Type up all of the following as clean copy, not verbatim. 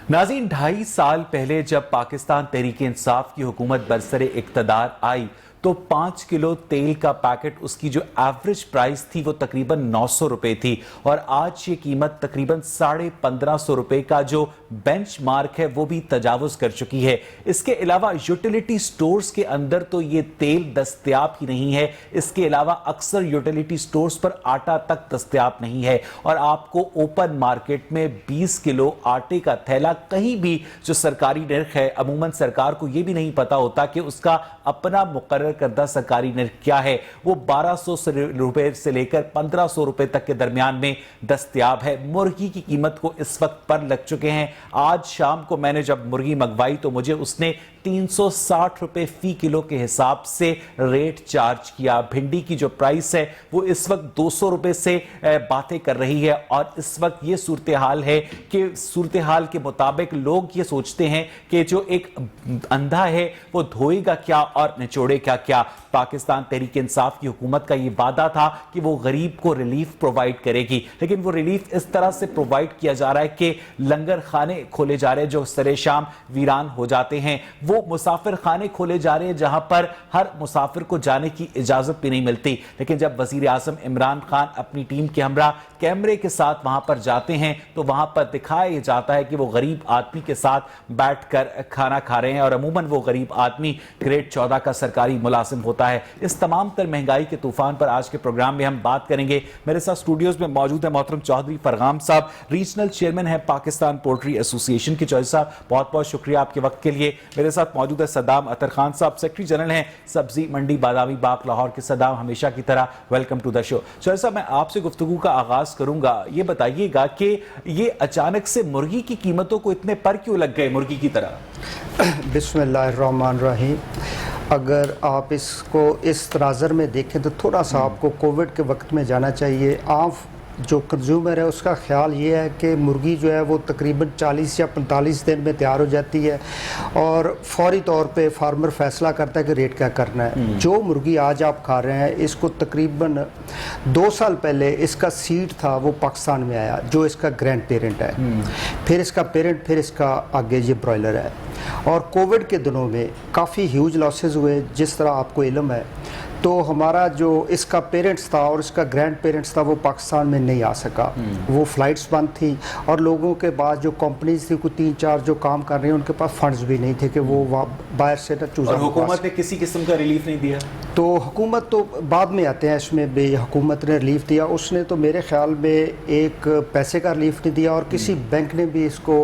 नाज़रीन, 2.5 साल पहले जब पाकिस्तान तहरीक इंसाफ की हुकूमत बरसरे इक़्तिदार आई तो 5 किलो तेल का पैकेट उसकी जो एवरेज प्राइस थी वो तकरीबन 900 रुपए थी और आज ये कीमत तकरीबन 1550 रुपए का जो बेंचमार्क है वो भी तजावुज कर चुकी है। इसके अलावा यूटिलिटी स्टोर्स के अंदर तो ये तेल दस्तयाब ही नहीं है, इसके अलावा अक्सर यूटिलिटी स्टोर्स पर आटा तक दस्तयाब नहीं है और आपको ओपन मार्केट में 20 किलो आटे का थैला कहीं भी जो सरकारी नर्ख है, अमूमन सरकार को ये भी नहीं पता होता कि उसका अपना मुकर्रर करदा सरकारी नर्ख क्या है, वो 1200 रुपए से लेकर 1500 रुपए तक के दरमियान में दस्तयाब है। मुर्गी की कीमत को इस वक्त पर लग चुके हैं। आज शाम को मैंने जब मुर्गी मंगवाई तो मुझे उसने 360 रुपए फी किलो के हिसाब से रेट चार्ज किया। भिंडी की जो प्राइस है वो इस वक्त 200 रुपए से बातें कर रही है और इस वक्त ये सूरत हाल है कि सूरत हाल के मुताबिक लोग ये सोचते हैं कि जो एक अंधा है वो धोएगा क्या और निचोड़े क्या। पाकिस्तान तहरीक इंसाफ की हुकूमत का ये वादा था कि वो गरीब को रिलीफ प्रोवाइड करेगी, लेकिन वो रिलीफ इस तरह से प्रोवाइड किया जा रहा है कि लंगर खाने खोले जा रहे हैं जो सरे शाम वीरान हो जाते हैं, वो मुसाफिर खाने खोले जा रहे हैं जहां पर हर मुसाफिर को जाने की इजाजत भी नहीं मिलती। लेकिन जब वजीर आजम इमरान खान अपनी टीम के हमरा कैमरे के साथ वहां पर जाते हैं तो वहां पर दिखाया जाता है कि वो गरीब आदमी के साथ बैठकर खाना खा रहे हैं और अमूमन वो गरीब आदमी ग्रेड 14 का सरकारी मुलाजिम होता है। इस तमाम तर महंगाई के तूफान पर आज के प्रोग्राम में हम बात करेंगे। मेरे साथ स्टूडियोज में मौजूद है मोहतरम चौधरी फरगाम साहब, रीजनल चेयरमैन है पाकिस्तान पोल्ट्री एसोसिएशन के। चौधरी साहब, बहुत बहुत शुक्रिया आपके वक्त के लिए। मेरे साथ मौजूद है सद्दाम अतर खान साहब, सेक्रेटरी जनरल हैं सब्जी मंडी बादामी बाग लाहौर के। सद्दाम, हमेशा की तरह welcome to the show. Chaudhry sahab, मैं आपसे गुफ्तगू का आगाज करूंगा, ये बताइएगा कि ये अचानक से मुर्गी की कीमतों को इतने पर क्यों लग गए मुर्गी की तरह? बिस्मिल्लाहिर्रहमानिर्रहीम। अगर आप इसको इस तनाज़र में देखें तो थोड़ा सा आपको कोविड के वक्त में जाना चाहिए। आप जो कंज्यूमर है उसका ख्याल ये है कि मुर्गी जो है वो तकरीबन 40 या 45 दिन में तैयार हो जाती है और फौरी तौर पे फार्मर फैसला करता है कि रेट क्या करना है। जो मुर्गी आज आप खा रहे हैं इसको तकरीबन 2 साल पहले इसका सीड था वो पाकिस्तान में आया, जो इसका ग्रैंड पेरेंट है, फिर इसका पेरेंट, फिर इसका आगे ये ब्रॉयलर है। और कोविड के दिनों में काफ़ी ह्यूज लॉसेस हुए, जिस तरह आपको इल्म है। तो हमारा जो इसका पेरेंट्स था और इसका ग्रैंड पेरेंट्स था वो पाकिस्तान में नहीं आ सका, वो फ़्लाइट्स बंद थी और लोगों के पास जो कंपनीज थी कुछ 3-4 जो काम कर रही हैं उनके पास फंड्स भी नहीं थे कि वो बाहर से चूज़ा। और हुकूमत ने किसी किस्म का रिलीफ नहीं दिया? तो हुकूमत तो बाद में आते हैं, इसमें भी हुकूमत ने रिलीफ दिया। उसने तो मेरे ख्याल में एक पैसे का रिलीफ नहीं दिया और किसी बैंक ने भी इसको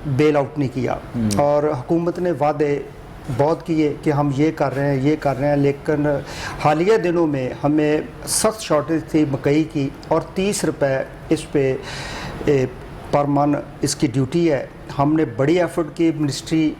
बेल आउट नहीं किया। और हुकूमत ने वादे बहुत किए कि हम ये कर रहे हैं, लेकिन हालिया दिनों में हमें सख्त शॉर्टेज थी मकई की और 30 रुपए इस पे पर मन इसकी ड्यूटी है। हमने बड़ी एफर्ट की मिनिस्ट्री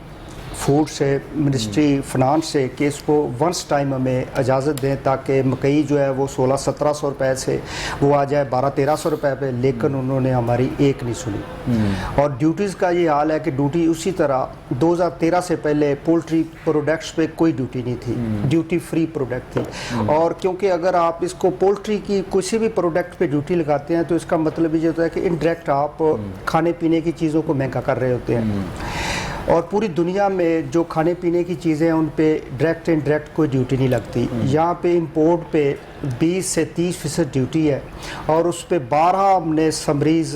फूड से, मिनिस्ट्री फिनांस से कि इसको वंस टाइम हमें इजाज़त दें ताकि मकई जो है वो 1600-1700 रुपए से वो आ जाए 1200-1300 रुपए पे, लेकिन उन्होंने हमारी एक नहीं सुनी। और ड्यूटीज़ का ये हाल है कि ड्यूटी उसी तरह 2013 से पहले पोल्ट्री प्रोडक्ट्स पे कोई ड्यूटी नहीं थी, ड्यूटी फ्री प्रोडक्ट थी। और क्योंकि अगर आप इसको पोल्ट्री की किसी भी प्रोडक्ट पे ड्यूटी लगाते हैं तो इसका मतलब ये होता है कि इनडायरेक्ट आप खाने पीने की चीज़ों को महंगा कर रहे होते हैं। और पूरी दुनिया में जो खाने पीने की चीज़ें हैं उन पे डायरेक्ट इनडायरेक्ट कोई ड्यूटी नहीं लगती। यहाँ पे इंपोर्ट पे 20 से 30% ड्यूटी है और उस पे 12 हमने समरीज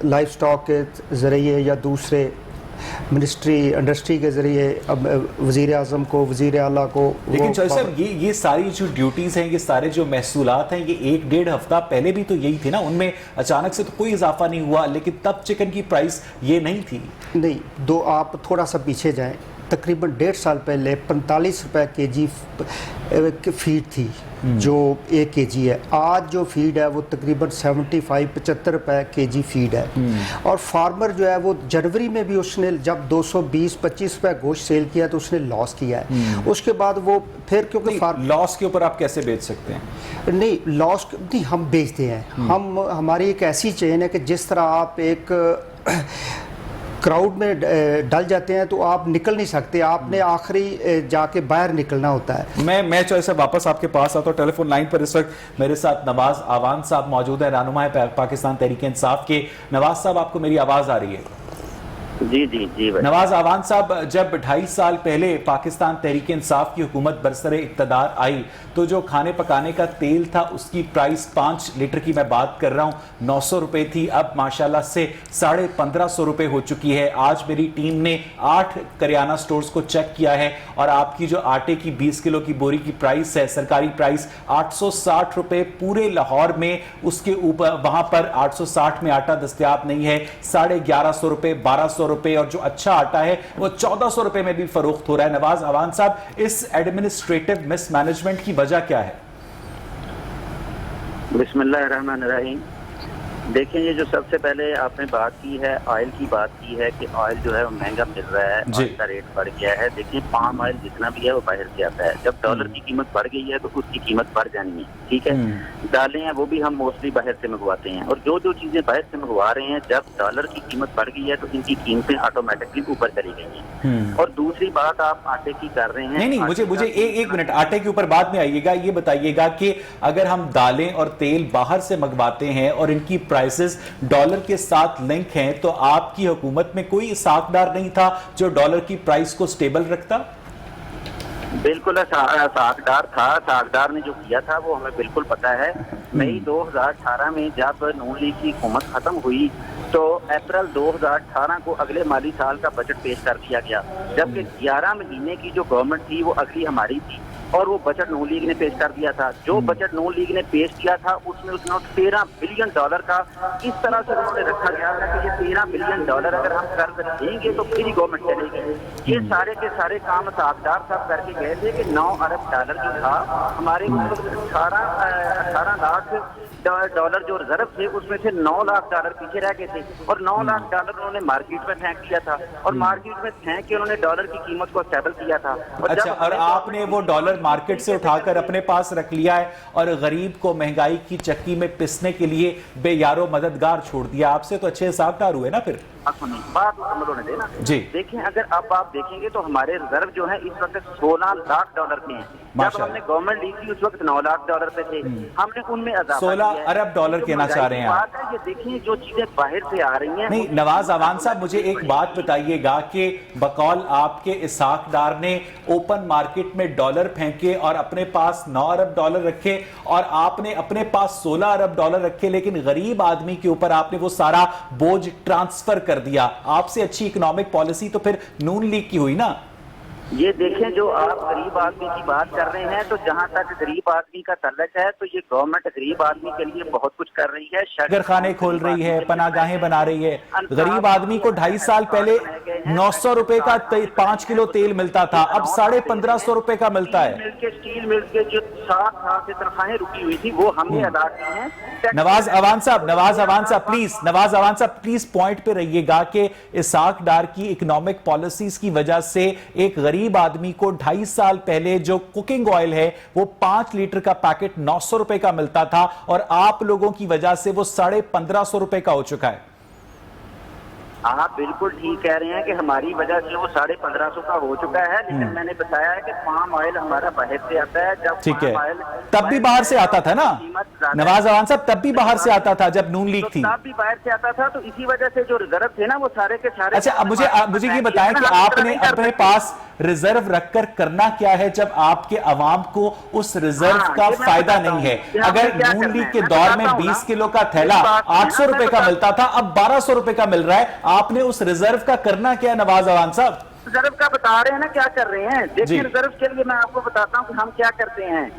लाइफ स्टॉक के ज़रिए या दूसरे मिनिस्ट्री इंडस्ट्री के ज़रिए अब वज़ीर आज़म को, वज़ीर आला को। लेकिन चौधरी साहब, ये सारी जो ड्यूटीज़ हैं, ये सारे जो महसूलात हैं, ये 1-1.5 हफ्ता पहले भी तो यही थी ना, उनमें अचानक से तो कोई इजाफा नहीं हुआ, लेकिन तब चिकन की प्राइस ये नहीं थी। नहीं, आप थोड़ा सा पीछे जाएं, तकरीबन 1.5 साल पहले 45 रुपए केजी फीड थी जो 1 केजी है। आज जो फीड है वो तकरीबन 75-75 रुपए केजी फीड है। और फार्मर जो है वो जनवरी में भी उसने जब 220-25 रुपए गोश्त सेल किया तो उसने लॉस किया है। उसके बाद वो फिर क्योंकि लॉस के ऊपर आप कैसे बेच सकते हैं? नहीं, लॉस नहीं, हम बेचते हैं। हमारी एक ऐसी चेन है कि जिस तरह आप एक क्राउड में डल जाते हैं तो आप निकल नहीं सकते, आपने आखिरी जाके बाहर निकलना होता है। मैं से वापस आपके पास आता हूँ। टेलीफोन लाइन पर इस वक्त मेरे साथ नवाज आवान साहब मौजूद है, रहनुमा है पाकिस्तान तहरीक इंसाफ के। नवाज साहब, आपको मेरी आवाज आ रही है? जी जी जी भाई। नवाज आवान साहब, जब 2.5 साल पहले पाकिस्तान तहरीक इंसाफ की हुकूमत बरसरे इक़्तिदार आई तो जो खाने पकाने का तेल था उसकी प्राइस 5 लीटर की मैं बात कर रहा हूँ 900 रुपए थी, अब माशाल्लाह से 1550 रुपए हो चुकी है। आज मेरी टीम ने 8 करियाना स्टोर्स को चेक किया है और आपकी जो आटे की 20 किलो की बोरी की प्राइस है, सरकारी प्राइस 860 रुपए पूरे लाहौर में, उसके ऊपर वहां पर 860 में आटा दस्तयाब नहीं है, 1150 रुपए, 1200 रुपए, और जो अच्छा आटा है वो 1400 रुपए में भी फरोख्त हो रहा है। नवाज आवान साहब, इस एडमिनिस्ट्रेटिव मिसमैनेजमेंट की वजह क्या है? बिस्मिल्लाहिर्रहमानिर्रहीम। देखिए, ये जो सबसे पहले आपने बात की है, ऑयल की बात की है कि ऑयल जो है वो महंगा मिल रहा है, ऑयल का रेट बढ़ गया है। देखिए, पाम ऑयल जितना भी है वो बाहर से आता है। जब डॉलर की कीमत बढ़ गई है तो उसकी कीमत बढ़ जानी है, ठीक है। दालें हैं वो भी हम मोस्टली बाहर से मंगवाते हैं, और जो चीजें बाहर से मंगवा रहे हैं, जब डॉलर की कीमत बढ़ गई है तो इनकी कीमतें ऑटोमेटिकली ऊपर चली गई हैं। और दूसरी बात आप आटे की कर रहे हैं। नहीं, मुझे एक मिनट, आटे के ऊपर बाद में आइएगा। ये बताइएगा कि अगर हम दालें और तेल बाहर से मंगवाते हैं और इनकी प्राइसेस डॉलर के साथ लिंक हैं, तो आपकी हुकूमत में कोई साखदार नहीं था जो डॉलर की प्राइस को स्टेबल रखता? बिल्कुल साखदार था। साखदार ने जो किया था वो हमें बिल्कुल पता है। मई 2018 में जब नून लीग की हुकूमत खत्म हुई तो अप्रैल 2018 को अगले माली साल का बजट पेश कर दिया गया, जबकि 11 महीने की जो गवर्नमेंट थी वो अगली हमारी थी, और वो बजट नून लीग ने पेश कर दिया था। जो बजट नून लीग ने पेश किया था उसमें $13 बिलियन का इस तरह से उन्होंने रखा गया था कि ये $13 बिलियन अगर हम कर्ज देंगे तो फिर ही गवर्नमेंट चलेगी। ये सारे के सारे काम साखदार साहब करके गए थे कि $9 अरब जो था हमारे 18 लाख डॉलर जो रिजर्व थे उसमें से $9 लाख पीछे रह गए थे, और $9 लाख उन्होंने मार्केट में फेंक दिया था, और मार्केट में फेंक के उन्होंने डॉलर की कीमत को स्टेबल किया था। अच्छा, और आपने वो डॉलर मार्केट से उठाकर अपने पास रख लिया है और गरीब को महंगाई की चक्की में पिसने के लिए बेयारो मददगार छोड़ दिया। आपसे तो अच्छे साखदार हुए ना फिर? बात मुकम्मल होने देना जी। देखिए, अगर अब आप देखेंगे तो हमारे रिजर्व जो है इस वक्त $16 लाख के हैं। जब हमने गवर्नमेंट ली थी उस वक्त $9 लाख पे थे, हमने उनमें 16 अरब डॉलर कहना चाह रहे हैं आप? ये देखिए जो चीजें बाहर से आ रही हैं। नहीं, नवाज आवान साहब, मुझे एक बात बताइएगा कि बकौल आपके इसाकदार ने ओपन मार्केट में डॉलर फेंके और अपने पास $9 अरब रखे, और आपने अपने पास $16 अरब रखे, लेकिन गरीब आदमी के ऊपर आपने वो सारा बोझ ट्रांसफर कर दिया। आपसे अच्छी इकोनॉमिक पॉलिसी तो फिर नून लीग की हुई ना? ये देखें, जो आप गरीब आदमी की बात कर रहे हैं, तो जहाँ तक गरीब आदमी का तल्लक है तो ये गवर्नमेंट गरीब आदमी के लिए बहुत कुछ कर रही है। शगर खाने खोल रही है, पनागाहें बना रही है। गरीब आदमी को 2.5 साल पहले 900 रुपए का 5 किलो तेल मिलता था, अब 1550 रुपए का मिलता है। स्टील मिल के जो 7 साल से तनख्वाहें रुकी हुई थी वो हमने अदा की हैं। नवाज आवान साहब प्लीज पॉइंट पे रहिएगा कि इसाक डार की इकोनॉमिक पॉलिसीज की वजह से एक गरीब आदमी को 2.5 साल पहले जो कुकिंग ऑयल है वो 5 लीटर का पैकेट 900 रुपए का मिलता था, और आप लोगों की वजह से वो 1550 रुपए का हो चुका है। आप बिल्कुल ठीक कह रहे हैं कि हमारी वजह से वो 1550 का हो चुका है, लेकिन मैंने बताया है कि पाम ऑयल हमारा बाहर से आता है। जब ठीक है, तब भी बाहर से आता था ना नवाज आवान साहब, तब भी बाहर से आता था जब नून लीग थी, तब भी बाहर से आता था। तो इसी वजह से जो रिजर्व थे ना वो सारे के सारे। अच्छा, अब मुझे ये बताएं कि आपने अपने पास रिजर्व रखकर करना क्या है जब आपके अवाम को उस रिजर्व का फायदा नहीं है? अगर नून लीग के दौर में 20 किलो का थैला 800 रुपए का मिलता था, अब 1200 रुपए का मिल रहा है, आपने उस रिजर्व का करना क्या है नवाज आवान साहब? रिजर्व का बता रहे हैं ना क्या कर रहे हैं। देखिए, रिजर्व के लिए मैं आपको बताता हूँ कि हम क्या करते हैं।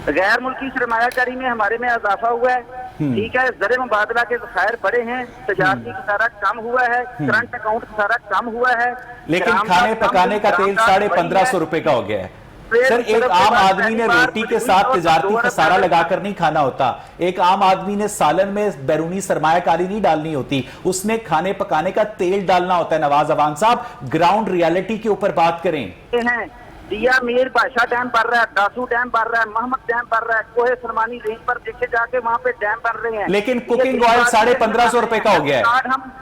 गैर मुल्की सरमायाकारी में हमारे में इजाफा हुआ है, ठीक है। ज़र मुबादला के ज़खायर बड़े हैं, तजारती खसारा कम हुआ है, करंट अकाउंट खसारा कम हुआ है, लेकिन खाने पकाने का तेल 1550 रुपए का हो गया है। सर, एक आम आदमी ने रोटी के साथ तिजारती खसारा लगाकर नहीं खाना होता। एक आम आदमी ने सालन में बैरूनी सरमायाकारी नहीं डालनी होती, उसने खाने पकाने का तेल डालना होता है। नवाज आवान साहब, ग्राउंड रियलिटी के ऊपर बात करें। दिया मीर बादशाह डैम बन रहा है, दासू डैम बन रहा है, मोहम्मद डैम बन रहा है, कोहे सलमानी रेंज पर देखे जाके वहाँ पे डैम बन रहे हैं। लेकिन कुकिंग ऑयल 1550 रुपए का हो गया है।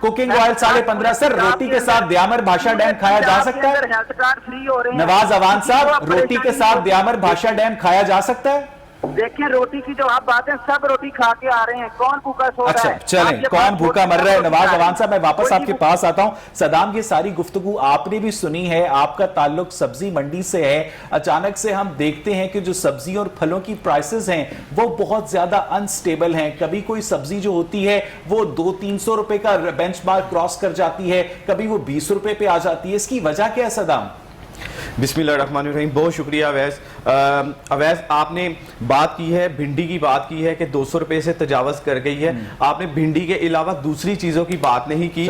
Cooking oil 1550। सर, रोटी के साथ द्यामर भाषा डैम खाया जा सकता है? हेल्थ कार्ड फ्री हो रहे हैं। नवाज अवान साहब, रोटी के साथ द्यामर भाषा डैम खाया जा सकता है? देखिए, रोटी की जो आप बात है, सब रोटी खा के आ रहे हैं, कौन भूखा सो रहा है? अच्छा, चलें, कौन भूखा मर रहा है? नवाज अवान साहब, मैं वापस आपके पास आता हूं। सदाम, ये सारी गुफ्तगू आपने भी सुनी है, आपका ताल्लुक सब्जी मंडी से है। अचानक से हम देखते हैं कि जो सब्जी और फलों की प्राइसेस हैं वो बहुत ज्यादा अनस्टेबल हैं। कभी कोई सब्जी जो होती है वो 200-300 रुपए का बेंचमार्क क्रॉस कर जाती है, कभी वो 20 रुपए पे आ जाती है। इसकी वजह क्या है सदाम? बिस्मिल्लाहिर्रहमानिर्रहीम। बहुत शुक्रिया अवैस। अवैस, आपने बात की है, भिंडी की बात की है कि 200 रुपए से तजावज कर गई है। आपने भिंडी के अलावा दूसरी चीजों की बात नहीं की।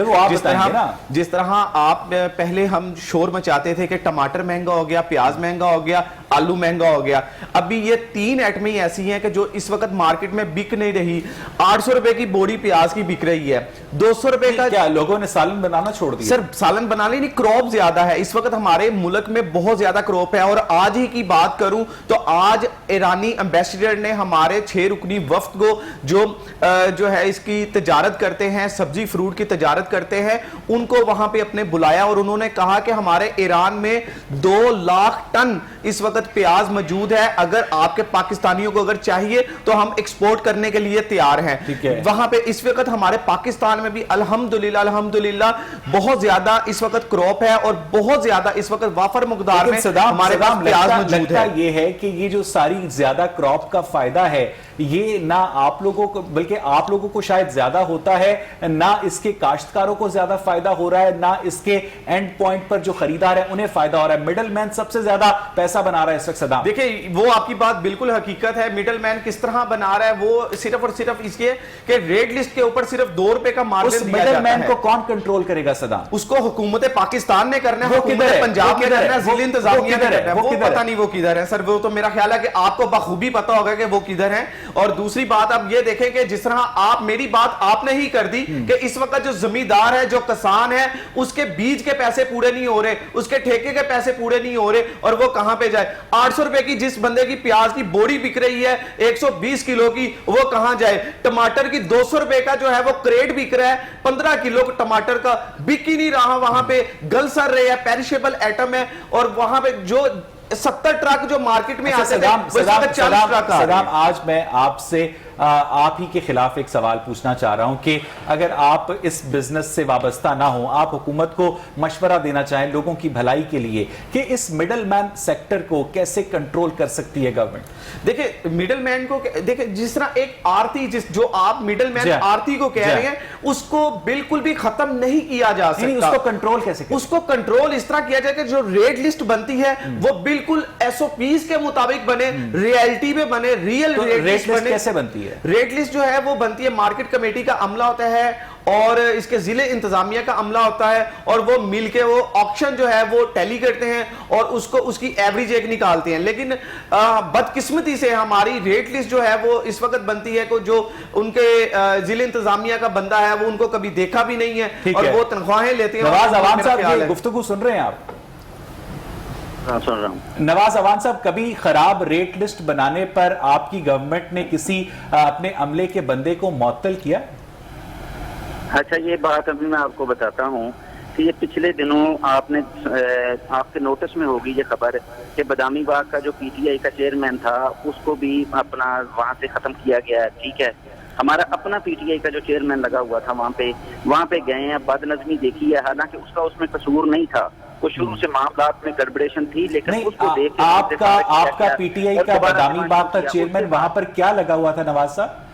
जिस तरह आप पहले हम शोर मचाते थे कि टमाटर महंगा हो गया, प्याज महंगा हो गया, आलू महंगा हो गया। अभी ये 3 आइटमें ऐसी हैं कि जो इस वक्त मार्केट में बिक नहीं रही। 800 रुपए की बोरी प्याज की बिक रही है, 200 रुपए का। क्या लोगों ने सालन बनाना छोड़ दिया? सर, सालन बनाने नहीं, क्रॉप ज्यादा है इस वक्त हमारे मुल्क में, बहुत ज्यादा क्रॉप है। और आज ही की बात करूं तो आज ईरानी एम्बेसडर ने हमारे 6 रुकनी वफ्द को जो है इसकी तजारत करते हैं, सब्जी फ्रूट की तजारत करते हैं, उनको वहां पे अपने बुलाया और उन्होंने कहा कि हमारे ईरान में 2 लाख टन इस वक्त प्याज मौजूद है। अगर आपके पाकिस्तानियों को अगर चाहिए तो हम एक्सपोर्ट करने के लिए तैयार हैं। वहां पे इस वक्त हमारे पाकिस्तान में भी अल्हम्दुलिल्लाह बहुत ज्यादा इस वक्त क्रॉप है और बहुत ज्यादा इस वक्त वाफर मुकदार में हमारे पास प्याज मौजूद है। ये है कि ये जो सारी ज्यादा क्रॉप का फायदा है ये ना आप लोगों को, बल्कि आप लोगों को शायद ज्यादा होता है, ना इसके काश्तकारों को ज्यादा फायदा हो रहा है, ना इसके एंड पॉइंट पर जो खरीदार है उन्हें फायदा हो रहा है। मिडल मैन सबसे ज्यादा पैसा बना रहा है इस वक्त। सदाम, देखिए, वो आपकी बात बिल्कुल हकीकत है। मिडल मैन किस तरह बना रहा है? वो सिर्फ और सिर्फ इसके कि रेड लिस्ट के ऊपर सिर्फ 2 रुपए का मार्जिन दिया जाता है। मिडल मैन को कौन कंट्रोल करेगा सदाम? उसको हुकूमत पाकिस्तान ने करना है, हुकूमत पंजाब में करना है, जिला इंतजामिया ने करना है। वो पता नहीं वो किधर है सर, वो तो मेरा ख्याल है कि आपको बखूबी पता होगा कि वो किधर है। और दूसरी बात आप ये देखें कि जिस तरह आप, मेरी बात आपने ही कर दी कि इस वक्त जो जमींदार है, जो किसान है, उसके बीज के पैसे पूरे नहीं हो रहे, उसके ठेके के पैसे पूरे नहीं हो रहे, और वो कहां पे जाए? 800 रुपए की जिस बंदे की प्याज की बोरी बिक रही है 120 किलो की, वो कहां जाए? टमाटर की 200 रुपए का जो है वो क्रेट बिक रहा है, 15 किलो टमाटर का बिक ही नहीं रहा। वहां पे गल सर रहे हैं, पेरिशेबल आइटम है, और वहां पे जो 70 ट्रक जो मार्केट में आते थे, सदाम, आज मैं आपसे आप ही के खिलाफ एक सवाल पूछना चाह रहा हूं कि अगर आप इस बिजनेस से वाबस्ता ना हो, आप हुकूमत को मशवरा देना चाहें लोगों की भलाई के लिए कि इस मिडल मैन सेक्टर को कैसे कंट्रोल कर सकती है गवर्नमेंट? देखिए, मिडल मैन को देखिए, जिस तरह एक आरती, जो आप मिडल मैन आरती को कह रहे हैं, उसको बिल्कुल भी खत्म नहीं किया जा सकता। उसको कंट्रोल कैसे? उसको कंट्रोल इस तरह किया जाए कि जो रेड लिस्ट बनती है वो बिल्कुल SOPs के मुताबिक बने, रियलिटी में बने, रियल रेड लिस्ट बने। कैसे बनती है रेड लिस्ट? जो है वो बनती है, मार्केट कमेटी का अमला होता है और इसके जिले इंतजामिया का अमला होता है, और वो मिलके वो ऑक्शन जो है वो टैली करते हैं और उसको उसकी एवरेज एक निकालते हैं। लेकिन बदकिस्मती से हमारी रेट लिस्ट जो है वो इस वक्त बनती है को जो उनके जिले इंतजामिया का बंदा है वो उनको कभी देखा भी नहीं है और वो तनख्वाहें लेते हैं। नवाज अवान साहब, ये गुफ्तगू सुन रहे हैं आप? सुन रहा हूं। नवाज अवान साहब, कभी खराब रेट लिस्ट बनाने पर आपकी गवर्नमेंट ने किसी अपने अमले के बंदे को मुअत्तल किया? अच्छा, ये बात अभी मैं आपको बताता हूँ कि ये पिछले दिनों आपके नोटिस में होगी ये खबर कि बदामी बाग का जो PTI का चेयरमैन था उसको भी अपना वहां से खत्म किया गया है। ठीक है, हमारा अपना PTI का जो चेयरमैन लगा हुआ था वहां पे गए हैं, बदनज़मी देखी है, हालांकि उसका उसमें कसूर नहीं था, वो शुरू से मामलात में गड़बड़ेशन थी, लेकिन उसको देख के आपका PTI का बदामी बाग का चेयरमैन वहां पर क्या लगा हुआ था नवाज साहब?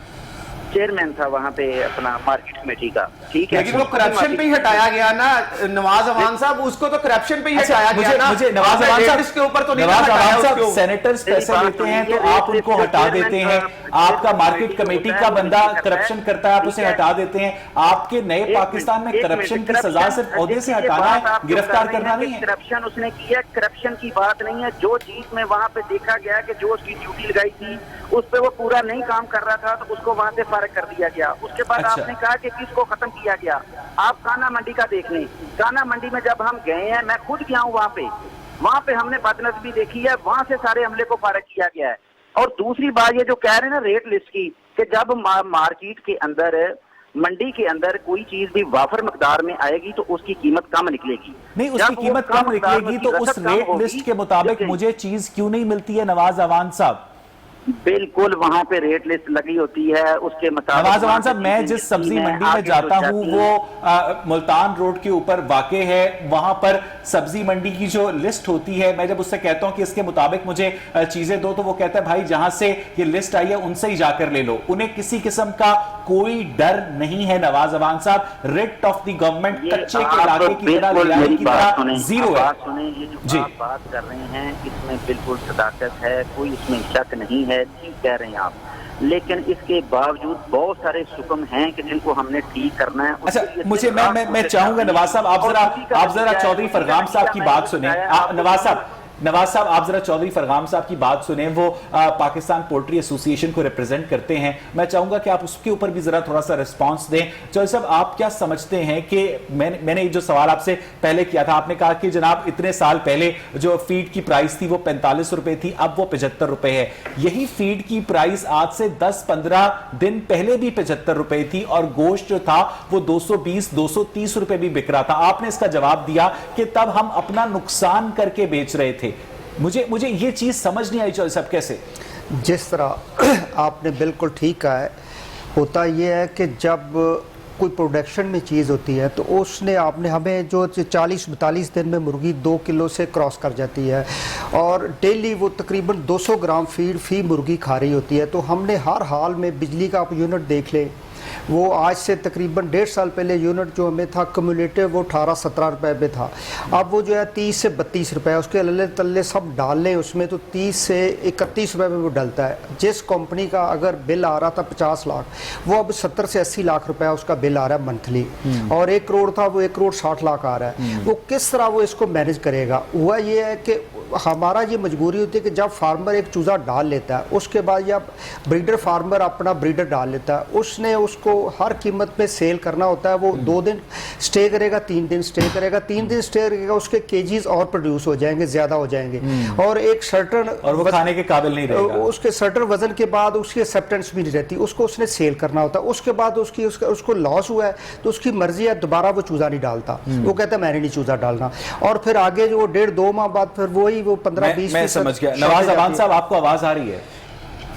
चेयरमैन था वहां पे अपना मार्केट कमेटी का। ठीक है, लेकिन वो करप्शन पे ही हटाया गया ना नवाज अवान साहब, उसको तो करप्शन पे ही हटाया गया ना। मुझे नवाज अवान साहब इसके ऊपर तो नहीं नवाज अवान साहब, उसको सेनेटर्स पैसे लेते हैं तो आप उनको हटा देते हैं, आपका मार्केट कमेटी का बंदा करप्शन करता है आप उसे हटा देते हैं। आपके नए पाकिस्तान में करप्शन की सजा सिर्फ ओहदे से हटाना है, गिरफ्तार करना नहीं है। करप्शन उसने किया, करप्शन की बात नहीं है। जो चीज में वहां पे देखा गया कि जो उसकी ड्यूटी लगाई थी उस पे वो पूरा नहीं काम कर रहा था तो उसको वहां से फारिग कर दिया गया। उसके बाद आपने कहा कि किसको खत्म किया गया। आप काना मंडी का देख लें, काना मंडी में जब हम गए हैं, मैं खुद गया हूँ वहां पे, وہاں پہ ہم نے بدنظمی دیکھی ہے, وہاں سے سارے عملے کو فارغ کیا گیا ہے. اور دوسری بات یہ جو کہہ رہے ہیں نا ریٹ لسٹ کی, کہ جب مارکیٹ کے اندر, منڈی کے اندر کوئی چیز بھی وافر مقدار میں آئے گی تو اس کی قیمت کم نکلے گی. نہیں, اس کی قیمت کم نکلے گی تو اس ریٹ لسٹ کے مطابق مجھے چیز کیوں نہیں ملتی ہے نواز اوان صاحب؟ بالکل وہاں پہ ریٹ لسٹ لگی ہوتی ہے اس کے مطابق. نواز اوان صاحب, میں جس سبزی منڈی میں جاتا ہوں وہ ملتان روڈ کے اوپر واقع ہے. وہاں پر سبزی منڈی کی جو لسٹ ہوتی ہے, میں جب اس سے کہتا ہوں کہ اس کے مطابق مجھے چیزیں دو, تو وہ کہتا ہے بھائی جہاں سے یہ لسٹ آئی ہے ان سے ہی جا کر لے لو. انہیں کسی قسم کا کوئی ڈر نہیں ہے نواز اوان صاحب. ریٹ آف دی گورنمنٹ کچے کے علاقے کی طرح لڑائی کی طرح زیرو ہے. بات سنیں, یہ جو آپ بات کر رہے ہیں اس میں بالکل صداقت ہے, کوئی اس میں شک نہیں ہے, ٹھیک کہہ رہے ہیں آپ. لیکن اس کے باوجود بہت سارے حکم ہیں کہ جن کو ہم نے ٹھیک کرنا ہے. اچھا, مجھے میں چاہوں گا نواز صاحب آپ ذرا چودھری فرغام صاحب کی بات سنیں. نواز صاحب آپ ذرا چودھری فرغام صاحب کی بات سنیں. وہ پاکستان پولٹری ایسوسی ایشن کو ریپرزینٹ کرتے ہیں. میں چاہوں گا کہ آپ اس کے اوپر بھی ذرا تھوڑا سا ریسپانس دیں. چودھری صاحب, آپ کیا سمجھتے ہیں کہ میں نے جو سوال آپ سے پہلے کیا تھا, آپ نے کہا کہ جناب اتنے سال پہلے جو فیڈ کی پرائس تھی وہ 45 روپے تھی, اب وہ 75 روپے ہے. یہی فیڈ کی پرائس آج سے 10-15 دن پہلے بھی 75 روپے تھی اور گوشت جو تھا وہ 220-230 روپے بھی بک رہا تھا. آپ نے اس کا جواب دیا کہ تب ہم اپنا نقصان کر کے بیچ رہے تھے. مجھے یہ چیز سمجھ نہیں آئی چودھری صاحب کیسے. جس طرح آپ نے بالکل ٹھیک کہا ہے, ہوتا یہ ہے کہ جب کوئی پروڈکشن میں چیز ہوتی ہے تو اس نے آپ نے ہمیں جو 40-42 دن میں مرغی 2 کلو سے کراس کر جاتی ہے اور ڈیلی وہ تقریباً 200 گرام فیڈ فی مرغی کھا رہی ہوتی ہے. تو ہم نے ہر حال میں بجلی کا آپ یونٹ دیکھ لیں, وہ آج سے تقریباً 1.5 سال پہلے یونٹ جو ہمیں تھا کمیولیٹیو وہ 18-17 روپے پہ تھا. اب وہ جو ہے 30 سے 32 روپے, اس کے اللہ تلے سب ڈال لیں اس میں تو 30 سے 31 روپے میں وہ ڈلتا ہے. جس کمپنی کا اگر بل آ رہا تھا 50 لاکھ وہ اب 70 سے 80 لاکھ روپے اس کا بل آ رہا ہے منتھلی, اور 1 کروڑ تھا وہ 1 کروڑ 60 لاکھ آ رہا ہے. وہ کس طرح وہ اس کو مینج کرے گا؟ ہوا یہ ہے کہ ہمارا یہ مجبوری ہوتی ہے کہ جب فارمر ایک چوزہ ڈال لیتا ہے اس کے بعد یا بریڈر فارمر اپنا بریڈر ڈال لیتا ہے, اس نے اس کو ہر قیمت پہ سیل کرنا ہوتا ہے. وہ 2 دن سٹے کرے گا, 3 دن سٹے کرے گا, 3 دن سٹے کرے گا, اس کے کیجیز اور پروڈیوس ہو جائیں گے, زیادہ ہو جائیں گے, اور ایک سرٹن اور وہ کھانے کے قابل نہیں رہے گا. اس کے سرٹن وزن کے بعد اس کی ایکسیپٹنس بھی نہیں رہتی, اس کو اس نے سیل کرنا ہوتا ہے. اس کے بعد اس کو لاس ہوا ہے تو اس کی مرضی ہے دوبارہ وہ چوزہ نہیں ڈالتا. وہ کہتا ہے میں نے نہیں چوزہ ڈالنا, اور پھر آگے جو 1.5-2 ماہ بعد پھر وہی وہ 15-20. میں سمجھ گیا. نواز اوان صاحب, آپ کو آواز آ رہی ہے؟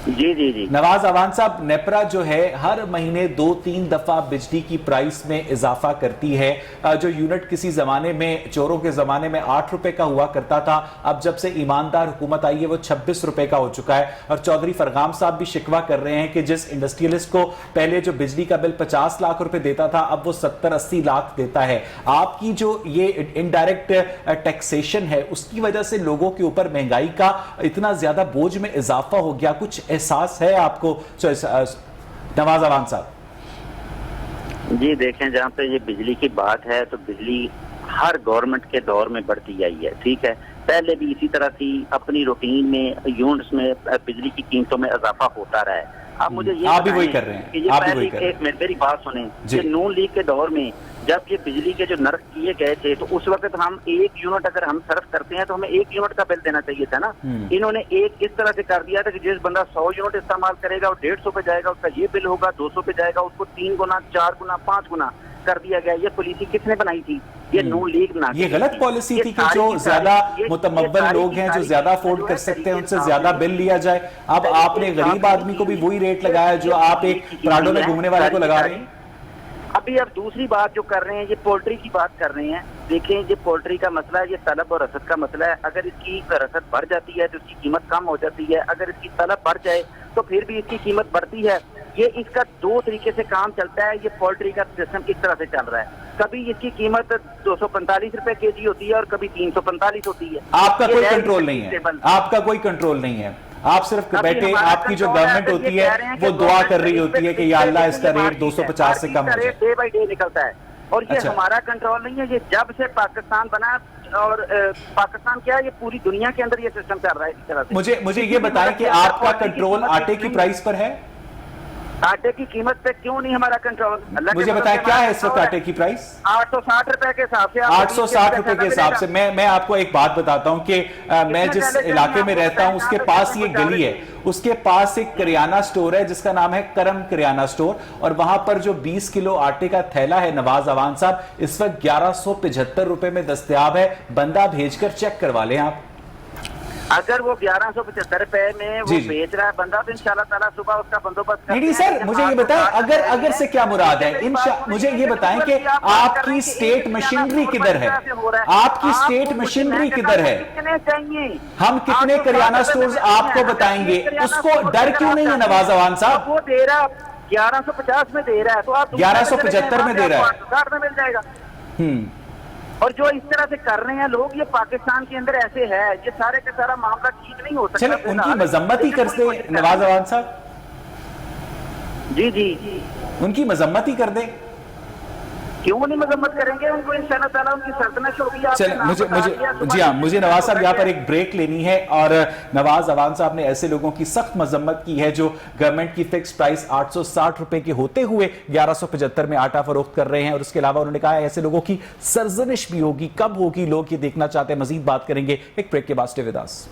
جی نواز اوان صاحب, نیپرا جو ہے ہر مہینے 2-3 دفعہ بجلی کی پرائس میں اضافہ کرتی ہے. جو یونٹ کسی زمانے میں چوروں کے زمانے میں 8 روپے کا ہوا کرتا تھا, اب جب سے ایماندار حکومت آئی ہے وہ 26 روپے کا ہو چکا ہے. اور چودھری فرغام صاحب بھی شکوہ کر رہے ہیں کہ جس انڈسٹریلسٹ کو پہلے جو بجلی کا بل 50 لاکھ روپے دیتا تھا اب وہ 70-80 لاکھ دیتا ہے. آپ کی جو یہ انڈائریکٹ ٹیکسیشن ہے اس کی وجہ سے لوگوں کے اوپر مہنگائی کا اتنا زیادہ بوجھ میں اضافہ ہو گیا, کچھ احساس ہے آپ کو نواز اوان صاحب؟ جی دیکھیں, جہاں پہ یہ بجلی کی بات ہے تو بجلی ہر گورنمنٹ کے دور میں بڑھتی آئی ہے, ٹھیک ہے. پہلے بھی اسی طرح تھی, اپنی روٹین میں یونٹس میں بجلی کی قیمتوں میں اضافہ ہوتا رہا ہے. اب مجھے یہ آپ بھی وہی کر رہے ہیں, میری بات سنیں, کہ نون لیگ کے دور میں جب یہ بجلی کے جو نرخ کیے گئے تھے تو اس وقت ہم 1 یونٹ اگر ہم صرف کرتے ہیں تو ہمیں 1 یونٹ کا بل دینا چاہیے تھا نا. انہوں نے ایک اس طرح سے کر دیا تھا کہ جس بندہ 100 یونٹ استعمال کرے گا وہ 150 پہ جائے گا, اس کا یہ بل ہوگا 200 پہ جائے گا, اس کو 3 گنا 4 گنا 5 گنا کر دیا گیا. یہ پالیسی کس نے بنائی تھی؟ یہ نون لیگ بنا. یہ غلط پالیسی تھی کہ جو زیادہ متمول لوگ ہیں, جو زیادہ افورڈ کر سکتے ہیں, ان سے زیادہ بل لیا جائے. اب آپ نے غریب آدمی کو بھی وہی ریٹ لگایا جو آپ ایک پراڈو میں گھومنے والے کو لگا رہے ہیں. ابھی اب دوسری بات جو کر رہے ہیں, یہ پولٹری کی بات کر رہے ہیں. دیکھیں, یہ پولٹری کا مسئلہ ہے, یہ طلب اور رسد کا مسئلہ ہے. اگر اس کی رسد بڑھ جاتی ہے تو اس کی قیمت کم ہو جاتی ہے, اگر اس کی طلب بڑھ جائے تو پھر بھی اس کی قیمت بڑھتی ہے. یہ اس کا 2 طریقے سے کام چلتا ہے. یہ پولٹری کا سسٹم اس طرح سے چل رہا ہے. کبھی اس کی قیمت 245 روپے کے جی ہوتی ہے اور کبھی 345 ہوتی ہے. آپ کا کوئی کنٹرول نہیں ہے, آپ کا کوئی کنٹرول نہیں ہے. آپ صرف بیٹھے, آپ کی جو گورنمنٹ ہوتی ہے وہ دعا کر رہی ہوتی ہے کہ یا اللہ اس کا ریٹ 250 سے کم ہو جائے. ڈے بائی ڈے نکلتا ہے, اور یہ ہمارا کنٹرول نہیں ہے. یہ جب سے پاکستان بنا, اور پاکستان کیا ہے, یہ پوری دنیا کے اندر یہ سسٹم چل رہا ہے اسی طرح سے. مجھے یہ بتائیں کہ آپ کا کنٹرول آٹے کی پرائس پر ہے؟ आटे की कीमत पे क्यों नहीं हमारा कंट्रोल? मुझे बताएं क्या है इस वक्त आटे की प्राइस? 860 रुपए के हिसाब से। 860 रुपए के हिसाब से। मैं आपको एक बात बताता हूं कि मैं जिस इलाके में रहता हूं उसके पास ये गली है, उसके पास एक किराना स्टोर है जिसका नाम है करम किराना स्टोर, और वहां पर जो 20 किलो आटे का थैला है नवाज अवान साहब, इस वक्त 1175 रुपए में दस्तयाब है। बंदा भेजकर चेक करवा लें आप। अगर वो 1175 रुपए में वो बेच रहा है बंदा, तो इंशाल्लाह ताला सुबह उसका बंदोबस्त नहीं सर, मुझे ये बताएं अगर से क्या मुराद है? मुझे ये बताएं कि आपकी स्टेट मशीनरी किधर है? आपकी स्टेट मशीनरी किधर है? कितने चाहिए? हम कितने किराना स्टोर्स आपको बताएंगे, उसको डर क्यों नहीं है नवाज अवान साहब? वो दे रहा 1150 में दे रहा है, तो आप 1175 में दे रहा है, 860 में मिल जाएगा। और जो इस तरह से कर रहे हैं लोग, ये पाकिस्तान के अंदर ऐसे है, ये सारे का सारा मामला ठीक नहीं हो सकता। चलिए उनकी मजम्मत ही करते नवाज अवान साहब, जी जी उनकी मजम्मत ही कर दें। क्यों नहीं मजम्मत करेंगे? उनको इंशाअल्लाह ताला उनकी सल्तनत होगी। चलिए जी हाँ, मुझे नवाज साहब यहाँ पर एक ब्रेक लेनी है, और नवाज अवान साहब ने ऐसे लोगों की सख्त मजम्मत की है जो गवर्नमेंट की फिक्स प्राइस 860 रुपए के होते हुए 1175 में आटा फरोख्त कर रहे हैं। और उसके अलावा उन्होंने कहा ऐसे लोगों की सरजनिश भी होगी। कब होगी, लोग ये देखना चाहते हैं। मजीद बात करेंगे एक ब्रेक के बाद। Stay with us.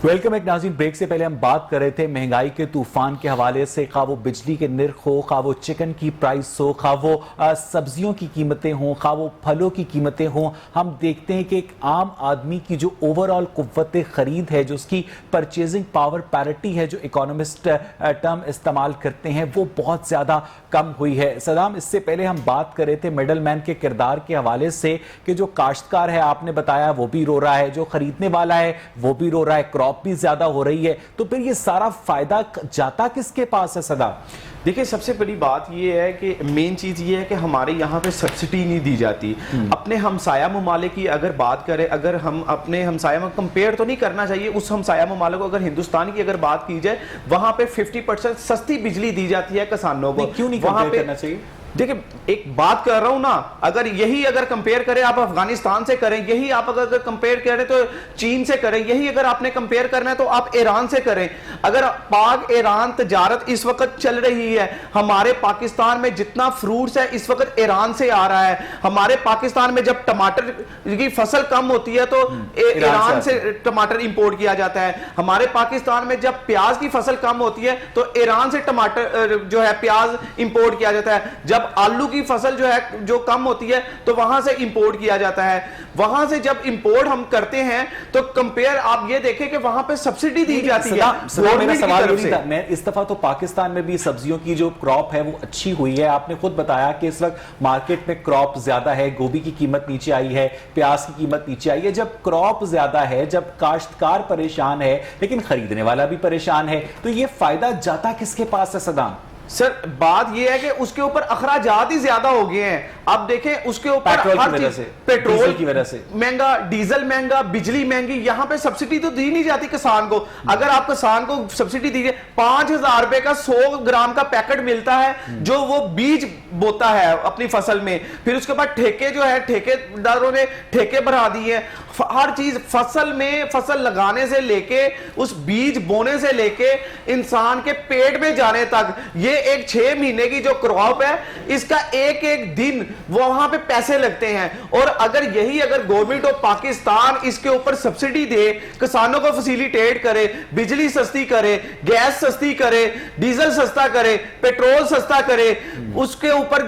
वेलकम। एक नाज़रीन, ब्रेक से पहले हम बात कर रहे थे महंगाई के तूफान के हवाले से, खा वो बिजली के निर्ख हो, खा वो चिकन की प्राइस हो, खा वो सब्जियों की कीमतें हों, खा वो फलों की कीमतें हों। हम देखते हैं कि एक आम आदमी की जो ओवरऑल कुव्वत खरीद है, जो उसकी परचेजिंग पावर पैरिटी है, जो इकोनॉमिस्ट टर्म इस्तेमाल करते हैं, वो बहुत ज़्यादा कम हुई है। सदाम, इससे पहले हम बात कर रहे थे मिडल मैन के किरदार के हवाले से कि जो काश्तकार है, आपने बताया वो भी रो रहा है, जो खरीदने वाला है वो भी रो रहा है, क्रॉप भी ज्यादा हो रही है। तो फिर ये सारा फायदा जाता किसके पास है? सदा देखिए, सबसे बड़ी बात ये है कि मेन चीज़ ये है कि हमारे यहाँ पे सब्सिडी नहीं दी जाती। अपने हमसाया ममालिक की अगर बात करें, अगर हम अपने हमसाया में कंपेयर तो नहीं करना चाहिए उस हमसाया ममालिक को, अगर हिंदुस्तान की अगर बात की जाए, वहाँ पे 50% सस्ती बिजली दी जाती है किसानों को। क्यों नहीं वहाँ पे करना चाहिए? देखिए, एक बात कर रहा हूं ना, अगर यही अगर कंपेयर करें आप अफगानिस्तान से करें, यही आप अगर कंपेयर करें तो चीन से करें, यही अगर आपने कंपेयर करना है तो आप ईरान से करें। अगर पाक ईरान तजारत इस वक्त चल रही है, हमारे पाकिस्तान में जितना फ्रूट्स है इस वक्त ईरान से आ रहा है। हमारे पाकिस्तान में जब टमाटर की फसल कम होती है तो ईरान से टमाटर इंपोर्ट किया जाता है। हमारे पाकिस्तान में जब प्याज की फसल कम होती है तो ईरान से टमाटर जो है प्याज इंपोर्ट किया जाता है। जब आलू की फसल जो है जो कम होती है तो वहां से इंपोर्ट किया जाता है। वहां से जब इंपोर्ट हम करते हैं तो कंपेयर आप ये देखें कि वहां पे सब्सिडी दी जाती है। मेरा सवाल यही था, मैं इस दफा तो पाकिस्तान में भी सब्जियों की जो क्रॉप है वो अच्छी हुई है। आपने खुद बताया कि इस वक्त मार्केट में क्रॉप ज्यादा है, गोभी की कीमत नीचे आई है, प्याज की कीमत नीचे आई है। जब क्रॉप ज्यादा है, जब काश्तकार परेशान है लेकिन खरीदने वाला भी परेशान है, तो ये फायदा जाता किसके पास है? सदाम सर, बात यह है कि उसके ऊपर अखराजात ही ज्यादा हो गए हैं। आप देखें उसके ऊपर पेट्रोल की वजह से महंगा, डीजल महंगा, बिजली महंगी। यहां पे सब्सिडी तो दी नहीं जाती किसान को। अगर आप किसान को सब्सिडी दीजिए, 5000 रुपए का 100 ग्राम का पैकेट मिलता है जो वो बीज बोता है अपनी फसल में, फिर उसके बाद ठेके जो है ठेकेदारों ने ठेके बढ़ा दिए हैं। हर चीज फसल में, फसल लगाने से लेके उस बीज बोने से लेके इंसान के पेट में जाने तक, ये एक 6 महीने की जो क्रॉप है इसका एक एक दिन वहां पे पैसे लगते हैं। और अगर गवर्नमेंट ऑफ पाकिस्तान इसके ऊपर सब्सिडी दे, किसानों को फैसिलिटेट करे, बिजली सस्ती करे, गैस सस्ती करे, डीजल सस्ता करे, पेट्रोल सस्ता करे, उसके ऊपर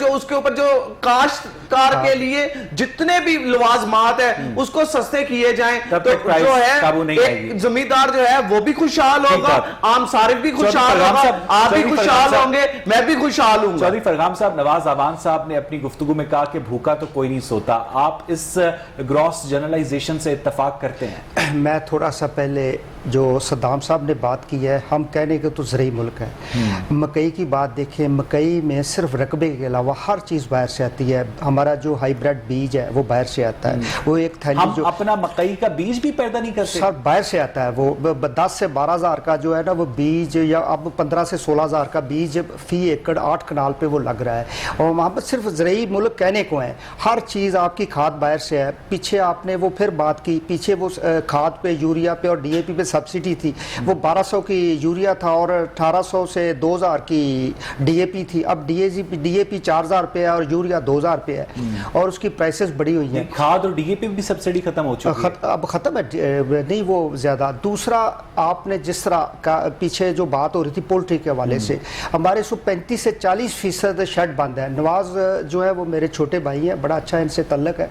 जो काश्तकार के लिए जितने भी लवाजमात है उसको सस्ते किए जाएं, तो जो है एक जमींदार जो है वो भी खुशहाल होगा, आम सारिफ भी खुशहाल होगा, आप भी खुशहाल होंगे, मैं भी खुशहाल हूं। चौधरी फरगाम साहब, नवाज अवान साहब ने अपनी गुफ्तगू में कहा कि भूखा तो कोई नहीं सोता। आप इस ग्रॉस जनरलाइजेशन से इत्तफाक करते हैं? मैं थोड़ा सा पहले जो सद्दाम साहब ने बात की है, हम कहने के तो ज़रूरी मुल्क है। मकई की बात देखें, मकई में सिर्फ रकबे के अलावा हर चीज़ बाहर से आती है। हमारा जो हाइब्रिड बीज है वो बाहर से आता है। वो एक थैली हम जो अपना मकई का बीज भी पैदा नहीं करते सर, बाहर से आता है। वो 10 से 12 हज़ार का जो है ना वो बीज, या अब 15 से 16 हज़ार का बीज फी एकड़ 8 कनाल पे वो लग रहा है। और वहाँ पर सिर्फ ज़रूरी मुल्क कहने को है, हर चीज़ आपकी खाद बाहर से है। पीछे आपने वो फिर बात की, पीछे वो खाद पे, यूरिया पे और डीएपी पे सब्सिडी थी, वो 1200 की यूरिया था और 1800 से 2000 की डीएपी थी। अब डीएपी 4000 पे है और यूरिया 2000 पे है और उसकी प्राइसेस बढ़ी हुई हैं। खाद और डीएपी भी सब्सिडी खत्म हो चुकी है। अब ख़त्म है, नहीं वो ज़्यादा। दूसरा, आपने जिस तरह का पीछे जो बात हो रही थी पोल्ट्री के हवाले से, हमारे 35 से 40% शेड बंद है। नवाज जो है वो मेरे छोटे भाई हैं, बड़ा अच्छा इनसे तल्लक है।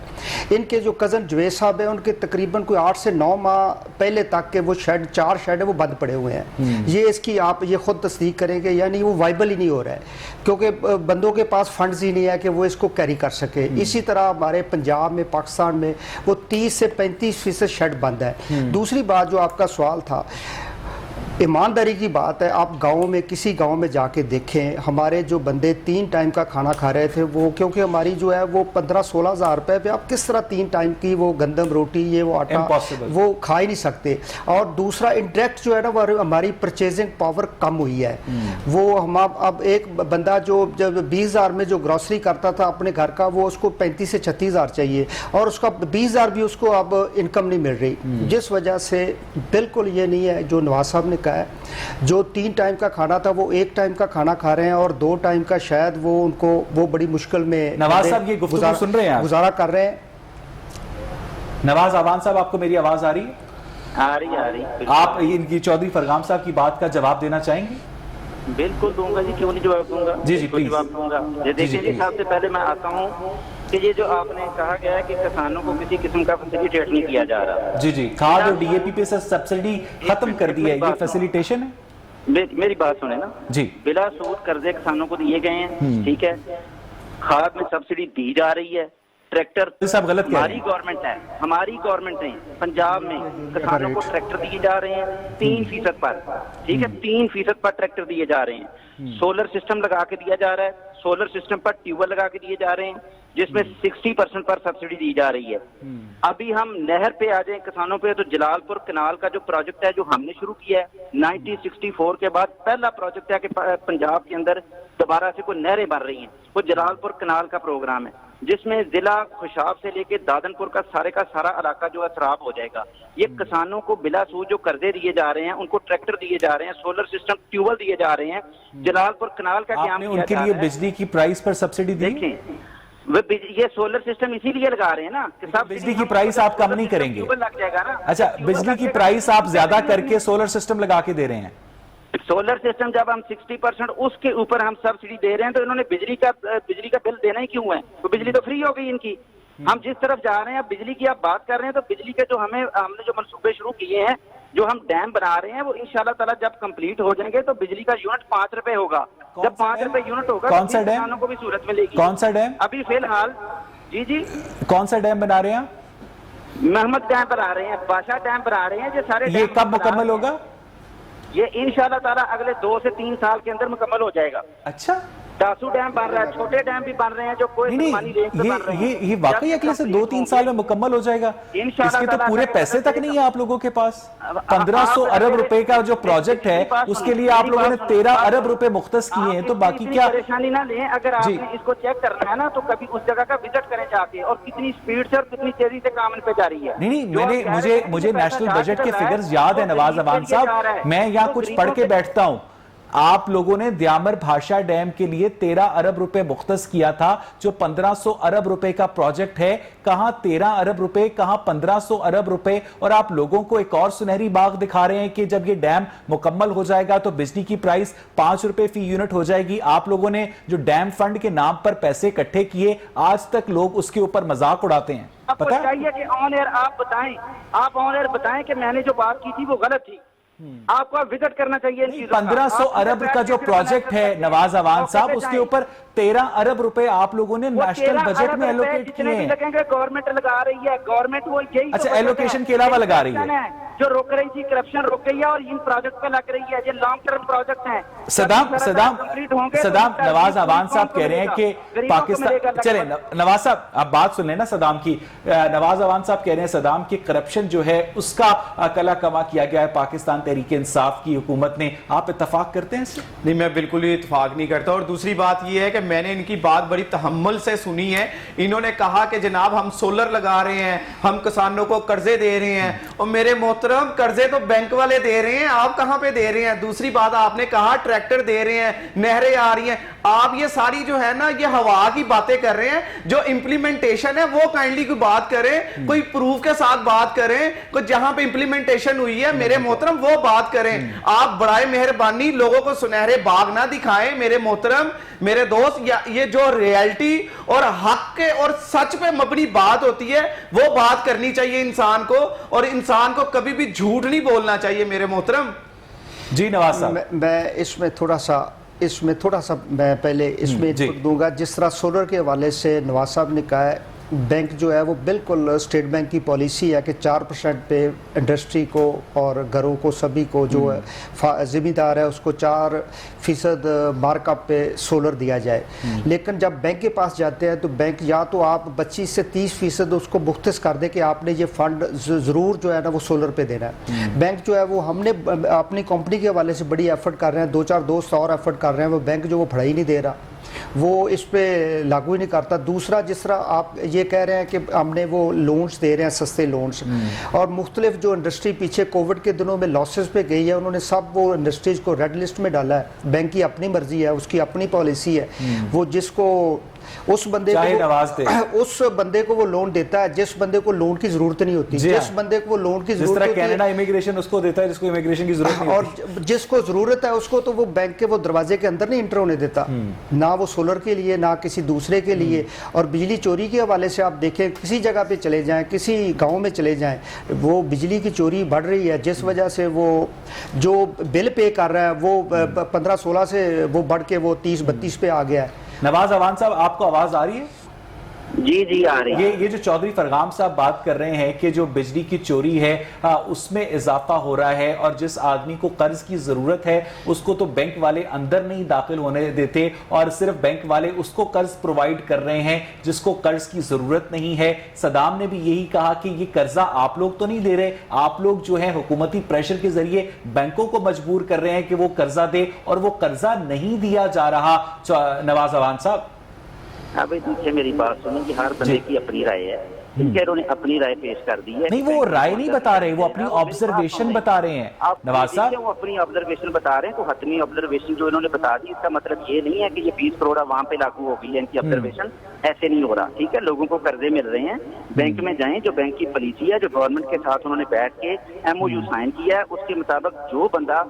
इनके जो कज़न जवेद साहब हैं, उनके तकरीबन कोई 8 से 9 माह पहले तक के वो शेड, 4 शेड है वो बंद पड़े हुए हैं। ये इसकी आप ये खुद तस्दीक करेंगे, यानी वो वाइबल ही नहीं हो रहा है क्योंकि बंदों के पास फंड्स ही नहीं है कि वो इसको कैरी कर सके। इसी तरह हमारे पंजाब में, पाकिस्तान में वो 30 से 35% शेड बंद है। दूसरी बात जो आपका सवाल था, ईमानदारी की बात है, आप गाँव में, किसी गाँव में जाके देखें, हमारे जो बंदे 3 टाइम का खाना खा रहे थे वो, क्योंकि हमारी जो है वो 15-16 हज़ार रुपये पे आप किस तरह 3 टाइम की वो गंदम रोटी, ये वो आटा वो खा ही नहीं सकते। और दूसरा, इंटरेक्ट जो है ना वो हमारी परचेजिंग पावर कम हुई है। वो हम अब एक बंदा जो जब 20,000 में जो ग्रॉसरी करता था अपने घर का, वो उसको 35 से 36,000 चाहिए और उसका 20,000 भी उसको अब इनकम नहीं मिल रही। जिस वजह से बिल्कुल ये नहीं है जो नवाज साहब ने है, जो 3 टाइम का खाना था वो 1 टाइम का खाना खा रहे हैं और 2 टाइम का शायद वो उनको वो बड़ी मुश्किल में नवाज साहब ये गुफ्तगू सुन रहे हैं, गुजारा कर रहे हैं। नवाज अवान साहब, आपको मेरी आवाज आ रही है? आ रही। आप इनकी चौधरी फरगाम साहब की बात का जवाब देना चाहेंगे? बिल्कुल दूंगा जी, क्यों नहीं जवाब दूंगा। जी प्लीज जवाब दूंगा। ये देखिए जी, सबसे पहले मैं आता हूँ कि ये जो आपने कहा गया है कि किसानों को किसी किस्म का फैसिलिटेट नहीं किया जा रहा। जी खाद और डीएपी पे सब्सिडी खत्म कर दी है, ये फैसिलिटेशन है? मेरी बात सुने ना जी। बिला सूद कर्जे किसानों को दिए गए हैं, ठीक है। खाद में सब्सिडी दी जा रही है, ट्रैक्टर सब गलत हमारी गवर्नमेंट है, हमारी गवर्नमेंट ने पंजाब में किसानों को ट्रैक्टर दिए जा रहे हैं 3% पर, ठीक है। 3% पर ट्रैक्टर दिए जा रहे हैं। सोलर सिस्टम लगा के दिया जा रहा है, सोलर सिस्टम पर ट्यूबवेल लगा के दिए जा रहे हैं जिसमें 60% पर सब्सिडी दी जा रही है। अभी हम नहर पे आ जाए किसानों पे, तो जलालपुर कनाल का जो प्रोजेक्ट है जो हमने शुरू किया है 1964 के बाद पहला प्रोजेक्ट है कि पंजाब के अंदर दोबारा से कोई नहरें बन रही हैं, वो जलालपुर कनाल का प्रोग्राम है जिसमें जिला खुशाब से लेके दादनपुर का सारा इलाका जो है खराब हो जाएगा। ये किसानों को बिला सूद जो कर्जे दिए जा रहे हैं, उनको ट्रैक्टर दिए जा रहे हैं, सोलर सिस्टम, ट्यूबवेल दिए जा रहे हैं, जलालपुर कनाल का क्या उनके लिए बिजली की प्राइस पर सब्सिडी दी? ये सोलर सिस्टम इसीलिए लगा रहे हैं ना कि सब बिजली की प्राइस आप कम नहीं करेंगे? लग जाएगा ना। अच्छा, बिजली की प्राइस आप ज्यादा करके सोलर सिस्टम लगा के दे रहे हैं? सोलर सिस्टम जब हम 60% उसके ऊपर हम सब्सिडी दे रहे हैं तो इन्होंने बिजली का बिल देना ही क्यों है? तो बिजली तो फ्री हो गई इनकी। हम जिस तरफ जा रहे हैं, बिजली की आप बात कर रहे हैं, तो बिजली के जो हमने जो मनसूबे शुरू किए हैं, जो हम डैम बना रहे हैं, वो इंशाल्लाह ताला जब कंप्लीट हो जाएंगे तो बिजली का यूनिट 5 रुपए होगा। जब 5 रुपए यूनिट होगा, कौन सा डैम? किसानों को भी सूरत मिलेगी। कौन सा डैम? अभी फिलहाल जी कौन सा डैम बना रहे हैं? मोहम्मद डैम बना रहे हैं, बादशाह डैम बना रहे हैं। ये कब मुकम्मल होगा? ये इंशाल्लाह ताला अगले 2 से 3 साल के अंदर मुकम्मल हो जाएगा। अच्छा, दासू डैम बन रहा है, छोटे डैम भी बन रहे हैं जो कोई ये वाकई अगले से 2-3 साल में मुकम्मल हो जाएगा। इसके तो पूरे पैसे तक नहीं है आप लोगों के पास। 1500 अरब रुपए का जो प्रोजेक्ट है उसके लिए आप लोगों ने 13 अरब रुपए मुख्तस किए हैं, तो बाकी क्या परेशानी ना लें। अगर आपने इसको चेक करना है ना तो कभी उस जगह का विजिट करें जाके, और कितनी स्पीड से और कितनी तेजी से काम पे जा रही है। नहीं, मुझे नेशनल बजट के फिगर्स याद है नवाज अवान साहब, मैं यहाँ कुछ पढ़ के बैठता हूँ। आप लोगों ने द्यामर भाषा डैम के लिए 13 अरब रुपए मुख्तस किया था, जो 1500 अरब रुपए का प्रोजेक्ट है। कहां 13 अरब रुपए, कहां 1500 अरब रुपए, और आप लोगों को एक और सुनहरी बाग दिखा रहे हैं कि जब ये डैम मुकम्मल हो जाएगा तो बिजली की प्राइस 5 रुपए फी यूनिट हो जाएगी। आप लोगों ने जो डैम फंड के नाम पर पैसे इकट्ठे किए, आज तक लोग उसके ऊपर मजाक उड़ाते हैं। पता है कि ऑन एयर आप ऑन एयर बताएं कि मैंने जो बात की थी वो गलत थी। आपको विजिट करना चाहिए। 1500 अरब का जो प्रोजेक्ट है नवाज अवान साहब, उसके ऊपर 13 अरब रुपए आप लोगों ने नेशनल बजट में एलोकेट किए हैं। गवर्नमेंट लगा रही है, गवर्नमेंट वो यही। अच्छा, एलोकेशन के अलावा लगा रही है, जो रोक रही थी, करप्शन रोक गई है और इन प्रोजेक्ट पे लग रही है। ये लॉन्ग टर्म प्रोजेक्ट हैं। सदाम नवाज अवान साहब कह रहे हैं कि पाकिस्तान, चले नवाज साहब आप बात सुन लेना सदाम की। नवाज अवान साहब कह रहे हैं सदाम की करप्शन जो है उसका कला कमा किया गया है पाकिस्तान तहरीक इंसाफ की हुकूमत ने, आप इत्तफाक करते हैं इससे? नहीं, मैं बिल्कुल ही इत्तेफाक नहीं करता। और दूसरी बात ये है कि मैंने इनकी बात बड़ी तहम्मुल से सुनी है। इन्होंने कहा कि जनाब हम सोलर लगा रहे हैं, हम किसानों को कर्जे दे रहे हैं, और मेरे मोहतरम कर्जे तो बैंक वाले दे रहे हैं, आप कहाँ पे दे रहे हैं? दूसरी बात आपने कहा ट्रैक्टर दे रहे हैं, नहरें आ रही हैं, आप ये सारी जो है ना ये हवा की बातें कर रहे हैं। जो इम्प्लीमेंटेशन है वो काइंडली कोई बात करें, कोई प्रूफ के साथ बात करें, कोई जहां पे इम्प्लीमेंटेशन हुई है मेरे मोहतरम वो बात करें। आप बड़ाए मेहरबानी लोगों को सुनहरे बाग ना दिखाएं मेरे मोहतरम, मेरे दोस्त। ये जो रियलिटी और हक के और सच पे मबनी बात होती है वो बात करनी चाहिए इंसान को, और इंसान को कभी भी झूठ नहीं बोलना चाहिए मेरे मोहतरम। जी नवाज साहब, मैं इसमें थोड़ा सा मैं पहले इसमें दूंगा। जिस तरह सोलर के हवाले से नवाज साहब ने कहा है, बैंक जो है वो बिल्कुल स्टेट बैंक की पॉलिसी है कि 4% पे इंडस्ट्री को और घरों को सभी को जो है ज़िम्मेदार है उसको 4% मार्कअप पे सोलर दिया जाए। लेकिन जब बैंक के पास जाते हैं तो बैंक या तो आप 25 से 30% उसको मुख्तस कर दे कि आपने ये फंड ज़रूर जो है ना वो सोलर पे देना है। बैंक जो है वो हमने अपनी कंपनी के हवाले से बड़ी एफर्ट कर रहे हैं, 2-4 दोस्त और एफर्ट कर रहे हैं, वो बैंक जो वो पढ़ाई नहीं दे रहा, वो इस पे लागू ही नहीं करता। दूसरा, जिस तरह आप ये कह रहे हैं कि हमने वो लोन्स दे रहे हैं, सस्ते लोन्स, और मुख्तलिफ जो इंडस्ट्री पीछे कोविड के दिनों में लॉसेस पे गई है, उन्होंने सब वो इंडस्ट्रीज़ को रेड लिस्ट में डाला है। बैंक की अपनी मर्जी है, उसकी अपनी पॉलिसी है, वो जिसको उस बंदे को वो लोन देता है जिस बंदे को लोन की जरूरत नहीं होती, जिस बंदे को वो लोन की जरूरत होती है। कनाडा इमिग्रेशन उसको देता है जिसको इमिग्रेशन की जरूरत नहीं होती, और जिसको जरूरत है उसको तो वो बैंक के वो दरवाजे के अंदर नहीं इंटर होने देता, ना वो सोलर के लिए ना किसी दूसरे के लिए। और बिजली चोरी के हवाले से आप देखें, किसी जगह पे चले जाएं, किसी गांव में चले जाएं, वो बिजली की चोरी बढ़ रही है, जिस वजह से वो जो बिल पे कर रहा है वो 15-16 से वो बढ़ के वो 30-32 पे आ गया है। नवाज अवान साहब, आपको आवाज आ रही है? जी आ रही है। ये जो चौधरी फरगाम साहब बात कर रहे हैं कि जो बिजली की चोरी है उसमें इजाफा हो रहा है, और जिस आदमी को कर्ज की जरूरत है उसको तो बैंक वाले अंदर नहीं दाखिल होने देते, और सिर्फ बैंक वाले उसको कर्ज प्रोवाइड कर रहे हैं जिसको कर्ज की जरूरत नहीं है। सदाम ने भी यही कहा कि ये कर्जा आप लोग तो नहीं दे रहे, आप लोग जो है हुकूमती प्रेशर के जरिए बैंकों को मजबूर कर रहे हैं कि वो कर्जा दे, और वो कर्जा नहीं दिया जा रहा। नवाज अवान साहब, अभी मुझे मेरी बात सुनो कि हर बंदे की अपनी राय है, उन्होंने अपनी राय पेश कर दी है। नहीं, वो राय नहीं बता रहे, वो अपनी ऑब्जर्वेशन बता रहे हैं नवाज साहब। वो अपनी ऑब्जर्वेशन बता रहे हैं, तो हतमी ऑब्जर्वेशन जो इन्होंने बता दी, इसका मतलब ये नहीं है कि ये 20 करोड़ वहां पे लागू हो गई है। इनकी ऑब्जर्वेशन ऐसे नहीं हो रहा, ठीक है। लोगों को कर्जे मिल रहे हैं, बैंक में जाएं, जो बैंक की पॉलिसी है, जो गवर्नमेंट के साथ उन्होंने बैठ के MOU साइन किया है, उसके मुताबिक जो बंदा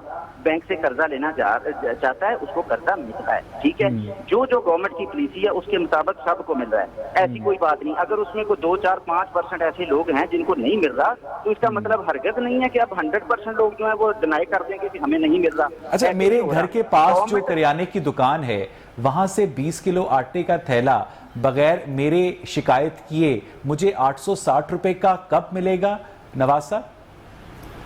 बैंक से कर्जा लेना चाहता है उसको कर्जा मिलता है, ठीक है। जो गवर्नमेंट की पॉलिसी है उसके मुताबिक सबको मिल रहा है, ऐसी कोई बात नहीं। अगर उसमें कोई 2-4-5% ऐसे लोग हैं जिनको नहीं मिल रहा, तो इसका मतलब हरगज नहीं है कि अब 100% लोग जो है वो डिनाई कर देंगे कि हमें नहीं मिल रहा। अच्छा, मेरे घर के पास जो करियाने की दुकान है वहां से 20 किलो आटे का थैला बगैर मेरे शिकायत किए मुझे 860 रुपए का कब मिलेगा नवाज साहब?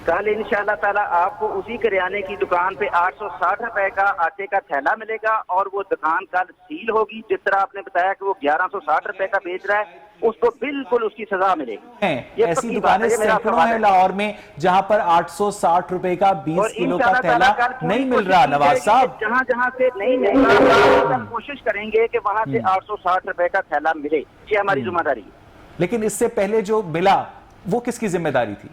कल इंशाल्लाह ताला आपको उसी करियाने की दुकान पे 860 रुपए का आटे का थैला मिलेगा, और वो दुकान कल सील होगी। जिस तरह आपने बताया कि वो 1160 रुपए का बेच रहा है, उसको बिल्कुल उसकी सजा मिलेगी। ऐसी दुकानें सैकड़ों हैं लाहौर में जहां पर 860 रुपए का 20 किलो का थैला नहीं मिल रहा। नवाज साहब, जहां से नहीं मिल रहा, कोशिश करेंगे कि वहां से 860 रुपए का थैला मिले, ये हमारी जिम्मेदारी है। लेकिन इससे पहले जो मिला वो किसकी जिम्मेदारी थी?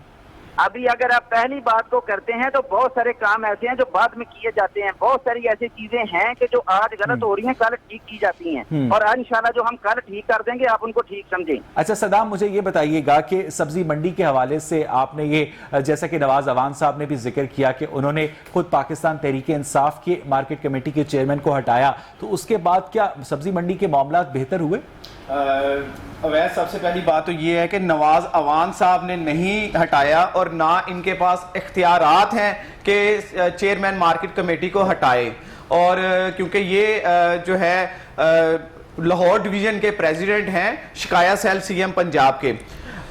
अभी अगर आप पहली बात को करते हैं तो बहुत सारे काम ऐसे हैं जो बाद में किए जाते हैं। बहुत सारी ऐसी चीजें हैं कि जो आज गलत हो रही हैं कल ठीक की जाती हैं, और इंशाल्लाह जो हम कल ठीक कर देंगे आप उनको ठीक समझें। अच्छा सदाम, मुझे ये बताइएगा कि सब्जी मंडी के हवाले से आपने ये, जैसा कि नवाज अवान साहब ने भी जिक्र किया कि उन्होंने खुद पाकिस्तान तहरीक इंसाफ के मार्केट कमेटी के चेयरमैन को हटाया, तो उसके बाद क्या सब्जी मंडी के मामला बेहतर हुए? अवैध, सबसे पहली बात तो ये है कि नवाज अवान साहब ने नहीं हटाया, और ना इनके पास इख्तियारात हैं कि चेयरमैन मार्केट कमेटी को हटाए। और क्योंकि ये जो है लाहौर डिवीजन के प्रेसिडेंट हैं शिकायत सेल CM पंजाब के।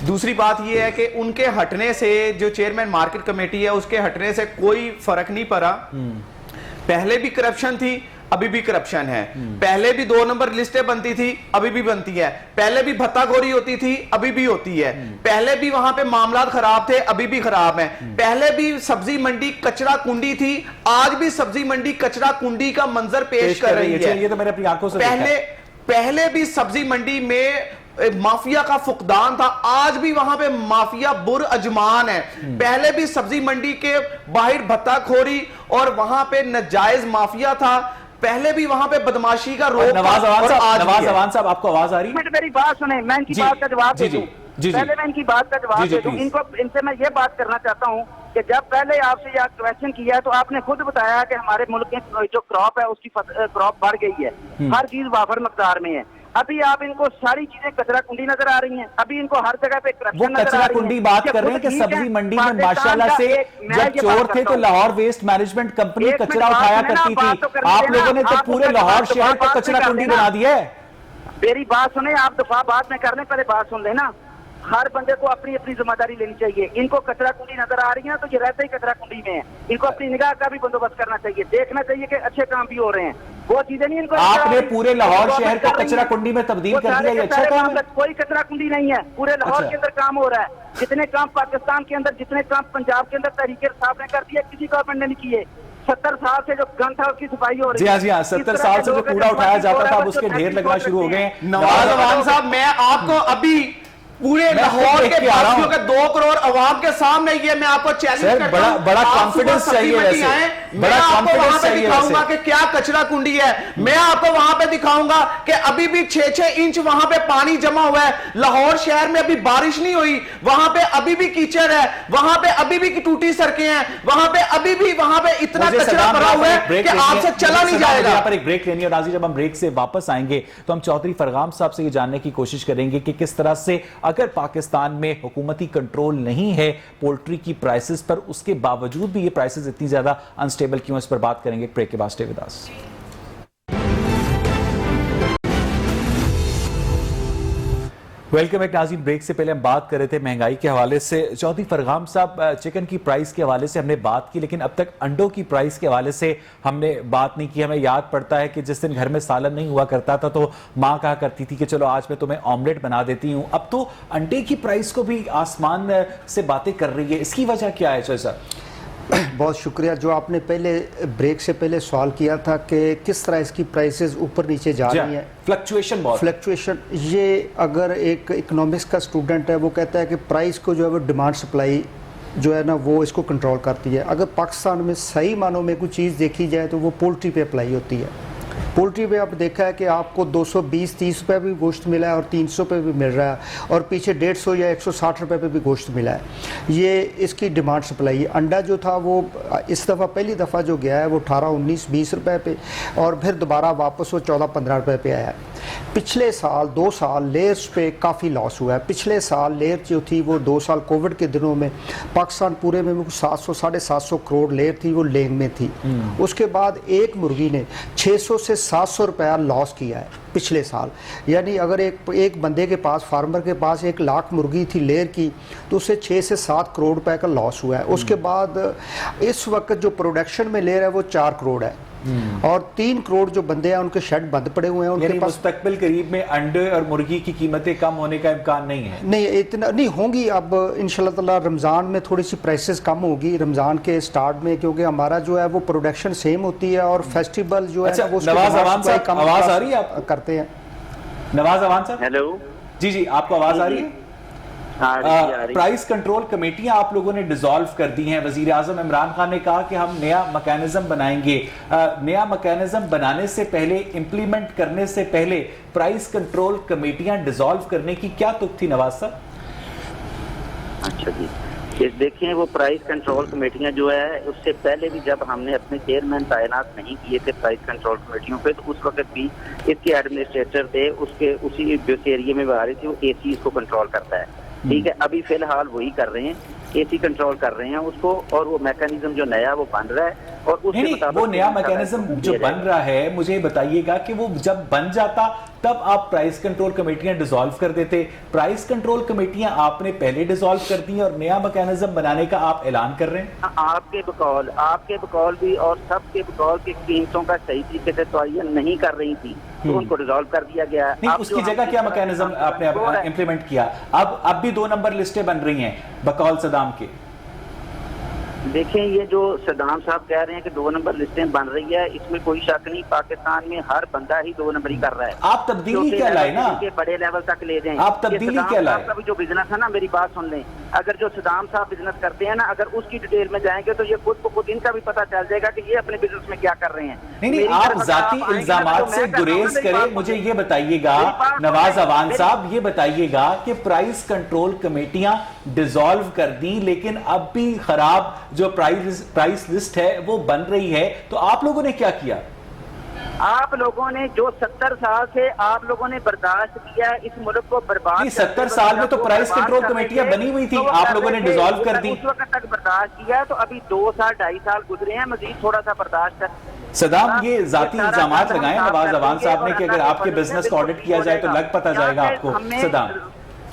दूसरी बात ये है कि उनके हटने से, जो चेयरमैन मार्केट कमेटी है उसके हटने से कोई फर्क नहीं पड़ा। पहले भी करप्शन थी, ابھی بھی کرپشن ہے. پہلے بھی 2 نمبر لسٹیں بنتی تھی, ابھی بھی بنتی ہے. پہلے بھی بھتہ خوری ہوتی تھی, ابھی بھی ہوتی ہے. پہلے بھی وہاں پہ معاملات خراب تھے, ابھی بھی خراب ہیں. پہلے بھی سبزی منڈی کچرا کنڈی تھی, آج بھی سبزی منڈی کچرا کنڈی کا منظر پیش کر رہی ہے. یہ تو میں نے اپنی آنکھوں سے دیکھا ہے. پہلے بھی سبزی منڈی میں مافیا کا فقدان تھا, آج بھی وہاں پہ مافیا بر اجمان ہے. پہلے بھی سبزی منڈی کے باہر بھتہ خوری اور وہاں پہ ناجائز مافیا تھا, پہلے بھی وہاں پہ بدماشی کا روک. نواز اوان صاحب آپ کو آواز آ رہی ہے؟ میری بات سنیں, میں ان کی بات کا جواب دے دوں. پہلے میں ان کی بات کا جواب دے دوں. ان سے میں یہ بات کرنا چاہتا ہوں کہ جب پہلے آپ سے یہ کویشچن کیا ہے تو آپ نے خود بتایا کہ ہمارے ملک میں جو کراپ ہے اس کی کراپ بڑھ گئی ہے, ہر چیز وافر مقدار میں ہے. ابھی آپ ان کو ساری چیزیں کچرا کنڈی نظر آ رہی ہیں, ابھی ان کو ہر جگہ پہ کرپشن نظر آ رہی ہے. کچرا کنڈی بات کر رہے ہیں کہ سبزی منڈی میں ماشاءاللہ سے جب چور تھے تو لاہور ویسٹ مینجمنٹ کمپنی کچرا اٹھایا کرتی تھی, آپ لوگوں نے تو پورے لاہور شہر کو کچرا کنڈی بنا دیا ہے. میری بات سنیں, آپ دفعہ بعد میں کر لیں, پہلے بات سن لیں نا. ہر بندے کو اپنی اپنی ذمہ داری لینی چاہیے. ان کو کچرا کنڈی نظر آ رہی ہیں تو یہ رہتے ہی کچرا کنڈی میں ہیں. ان کو اپنی نگاہ کا بھی بندوبست کرنا چاہیے, دیکھنا چاہیے کہ اچھے کام بھی ہو رہے ہیں. وہ چیزیں نہیں ان کو. آپ نے پورے لاہور شہر کو کچرا کنڈی میں تبدیل کر دیا, یہ اچھا کام ہے. کوئی کچرا کنڈی نہیں ہے, پورے لاہور کے اندر کام ہو رہا ہے. جتنے کام پاکستان کے اندر, جتنے کام پنجاب کے اندر تحریک انصاف نے کر دیے, کسی گورنمنٹ نے نہیں کیے. 70 سال سے جو گن تھا اس کی صفائی ہو رہی ہے. جی ہاں, 70 سال سے جو کوڑا اٹھایا جاتا تھا اب اس کے ڈھیر لگنا شروع ہو گئے ہیں. نواز اوان صاحب, میں آپ کو ابھی پورے لاہور کے بھارتیوں کے 2 کروڑ عوام کے سامنے یہ میں آپ کو چیلنج کرتا ہوں, بڑا کانفیڈنس چاہیے ویسے, میں آپ کو وہاں پہ دکھاؤں گا کہ کیا کچرا کنڈی ہے. میں آپ کو وہاں پہ دکھاؤں گا کہ ابھی بھی 6-6 انچ وہاں پہ پانی جمع ہوا ہے. لاہور شہر میں ابھی بارش نہیں ہوئی, وہاں پہ ابھی بھی کیچڑ ہے, وہاں پہ ابھی بھی ٹوٹی سڑکیں ہیں, وہاں پہ ابھی بھی وہاں پہ اتنا کچرا بھرا ہوا ہے کہ آپ سے چلا نہیں جائے گا. یہاں پر ایک بریک لینی ہے, اور ناظرین جب ہم بریک سے واپس آئیں گے تو ہم چودھری فرغام صاحب سے یہ جاننے کی کوشش کریں گے کہ کس طرح سے اگر پاکستان میں حکومتی کنٹرول نہیں ہے پولٹری کی پرائسز پر, اس کے باوجود بھی یہ پرائسز اتنی زیادہ انسٹیبل کیوں, اس پر بات کریں گے بریک کے بعد. Stay with us. Welcome back ناظرین. بریک سے پہلے ہم بات کر رہے تھے مہنگائی کے حوالے سے. چودھری فرغام صاحب, چکن کی پرائس کے حوالے سے ہم نے بات کی, لیکن اب تک انڈوں کی پرائس کے حوالے سے ہم نے بات نہیں کی. ہمیں یاد پڑتا ہے کہ جس دن گھر میں سالن نہیں ہوا کرتا تھا تو ماں کہا کرتی تھی کہ چلو آج میں تمہیں آملیٹ بنا دیتی ہوں. اب تو انڈے کی پرائس کو بھی آسمان سے باتیں کر رہی ہے, اس کی وجہ کیا ہے صاحب؟ بہت شکریہ. جو آپ نے پہلے بریک سے پہلے سوال کیا تھا کہ کس طرح اس کی پرائسز اوپر نیچے جا رہی ہیں, فلکچویشن, یہ اگر ایک اکنامکس کا اسٹوڈنٹ ہے وہ کہتا ہے کہ پرائس کو جو ہے وہ ڈیمانڈ سپلائی جو ہے نا وہ اس کو کنٹرول کرتی ہے. اگر پاکستان میں صحیح معنوں میں کوئی چیز دیکھی جائے تو وہ پولٹری پہ اپلائی ہوتی ہے. پولٹری پہ آپ دیکھا ہے کہ آپ کو 220-30 روپے بھی گوشت ملا ہے اور 300 روپے بھی مل رہا ہے, اور پیچھے 150 یا 160 روپے پہ بھی گوشت ملا ہے. یہ اس کی ڈیمانڈ سپلائی ہے. انڈا جو تھا وہ اس دفعہ پہلی دفعہ جو گیا ہے وہ 18-19-20 روپے پہ, اور پھر دوبارہ واپس وہ 14-15 روپے پہ آیا ہے. پچھلے سال 2 سال لیئرز پہ کافی لاس ہوا ہے. پچھلے سال لیئر جو تھی وہ 2 سال کووڈ کے دنوں میں پاکستان پورے میں 700-750 کروڑ لیئر تھی, وہ لینگ میں تھی. اس کے بعد ایک مرغی نے 600 سے 700 روپیہ لاس کیا ہے پچھلے سال. یعنی اگر ایک بندے کے پاس, فارمر کے پاس 1 لاکھ مرغی تھی لیئر کی, تو اسے 6 سے 7 کروڑ روپے کا لاس ہوا ہے. اس کے بعد اس وقت جو پروڈکشن میں لیئر ہے وہ 4 کروڑ ہے, اور 3 کروڑ جو بندے ہیں ان کے شیڈ بند پڑے ہوئے ہیں. ان کے پاس مستقبل قریب میں انڈے اور مرغی کی قیمتیں کم ہونے کا امکان نہیں ہے. نہیں, اتنا نہیں ہوں گی. اب انشاءاللہ تعالی رمضان میں تھوڑی سی پرائسز کم ہوگی, رمضان کے سٹارٹ میں, کیونکہ ہمارا جو ہے وہ پروڈکشن سیم ہوتی ہے اور فیسٹیول جو ہے وہ نواز اوان صاحب آواز آ رہی ہے آپ کرتے ہیں. نواز اوان صاحب, ہیلو, جی آپ کو آواز آ رہی ہے؟ پرائس کنٹرول کمیٹیاں آپ لوگوں نے ڈیزالو کر دی ہیں. وزیر اعظم عمران خان نے کہا کہ ہم نیا میکانزم بنائیں گے. نیا میکانزم بنانے سے پہلے, امپلیمنٹ کرنے سے پہلے پرائس کنٹرول کمیٹیاں ڈیزالو کرنے کی کیا تک تھی نواز صاحب؟ اچھا جی, دیکھیں وہ پرائس کنٹرول کمیٹیاں جو ہے اس سے پہلے بھی جب ہم نے اپنے چیئرمین تعینات نہیں کیے تھے پرائس کنٹرول کمیٹیوں پہ, تو اس وقت بھی اس کے ایڈمنسٹریٹر تھے, اسی جو ایریے میں بہاری تھی وہ اے سی اس کو کنٹرول کرتا ہے. ٹھیک ہے, ابھی فی الحال وہی کر رہے ہیں. AC कंट्रोल कर रहे हैं उसको, और वो मैकेनिज्म जो नया वो बन रहा है और उसके नहीं, मुताबिक वो नया मैकेनिज्म जो बन रहा है, मुझे बताइएगा कि वो जब बन जाता तब आप प्राइस कंट्रोल कमेटियां डिसॉल्व कर देते। प्राइस कंट्रोल कमेटियां आपने पहले डिसॉल्व कर दी और नया मैकेनिज्म बनाने का आप ऐलान कर रहे हैं। आपके बकौल भी और सबके बकौल की कीमतों का सही तरीके से तयन नहीं कर रही थी, तो उनको डिसॉल्व कर दिया गया। नहीं, उसकी जगह क्या मैकेनिज्म आपने इंप्लीमेंट किया? अब भी 2 नंबर लिस्टें बन रही हैं बकौल सदाम के। देखें, ये जो सदाम साहब कह रहे हैं कि 2 नंबर लिस्टें बन रही है, इसमें कोई शक नहीं, पाकिस्तान में हर बंदा ही 2 नंबरी कर रहा है। आप तब्दीली क्या लाए ना, बड़े लेवल तक ले जाएं। आप तब्दीली क्या लाए? का भी जो बिजनेस है ना, मेरी बात सुन लें, अगर जो सदाम साहब बिजनेस करते हैं ना, अगर उसकी डिटेल में जाएंगे तो ये खुद को खुद इनका भी पता चल जाएगा कि ये अपने बिजनेस में क्या कर रहे हैं। नहीं, आप जाती इल्जामात से गुरेज करें। मुझे ये बताइएगा नवाज अवान साहब, ये बताइएगा कि प्राइस कंट्रोल कमेटियां डिसॉल्व कर दी, लेकिन अब भी खराब जो प्राइस लिस्ट है वो बन रही है, तो आप लोगों ने क्या किया? आप लोगों ने जो 70 साल से आप लोगों ने बर्दाश्त किया इस मुल्क को बर्बाद। नहीं, 70 साल में तो प्राइस कंट्रोल कमेटियां बनी हुई थी, आप लोगों ने डिसॉल्व कर दी। उस वक्त तक बर्दाश्त किया, तो अभी 2 साल 2.5 साल गुजरे हैं, मजीद थोड़ा सा बर्दाश्त कर। सदाम, ये जाती इल्जामात लगाए नवाज अवान साहब ने कि अगर आपके बिजनेस को ऑडिट किया जाए तो लग पता जाएगा आपको। सदाम,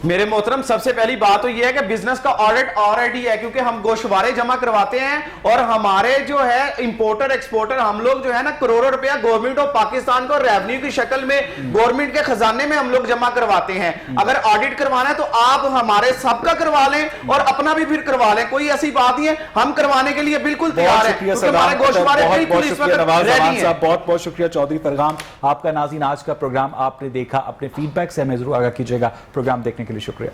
मेरे मोहतरम, सबसे पहली बात तो ये है कि बिजनेस का ऑडिट ऑलरेडी है, क्योंकि हम गोशवारे जमा करवाते हैं और हमारे जो है इंपोर्टर एक्सपोर्टर हम लोग जो है ना करोड़ों रुपया गवर्नमेंट ऑफ पाकिस्तान को रेवेन्यू की शक्ल में गवर्नमेंट के खजाने में हम लोग जमा करवाते हैं। अगर ऑडिट करवाना है तो आप हमारे सबका करवा लें और अपना भी फिर करवा लें, कोई ऐसी बात नहीं है, हम करवाने के लिए बिल्कुल तैयार है। बहुत बहुत शुक्रिया चौधरी फरगाम आपका। नाज़रीन, आज का प्रोग्राम आपने देखा, अपने फीडबैक से हमें जरूर आगाह कीजिएगा। प्रोग्राम देखने के लिए शुक्रिया।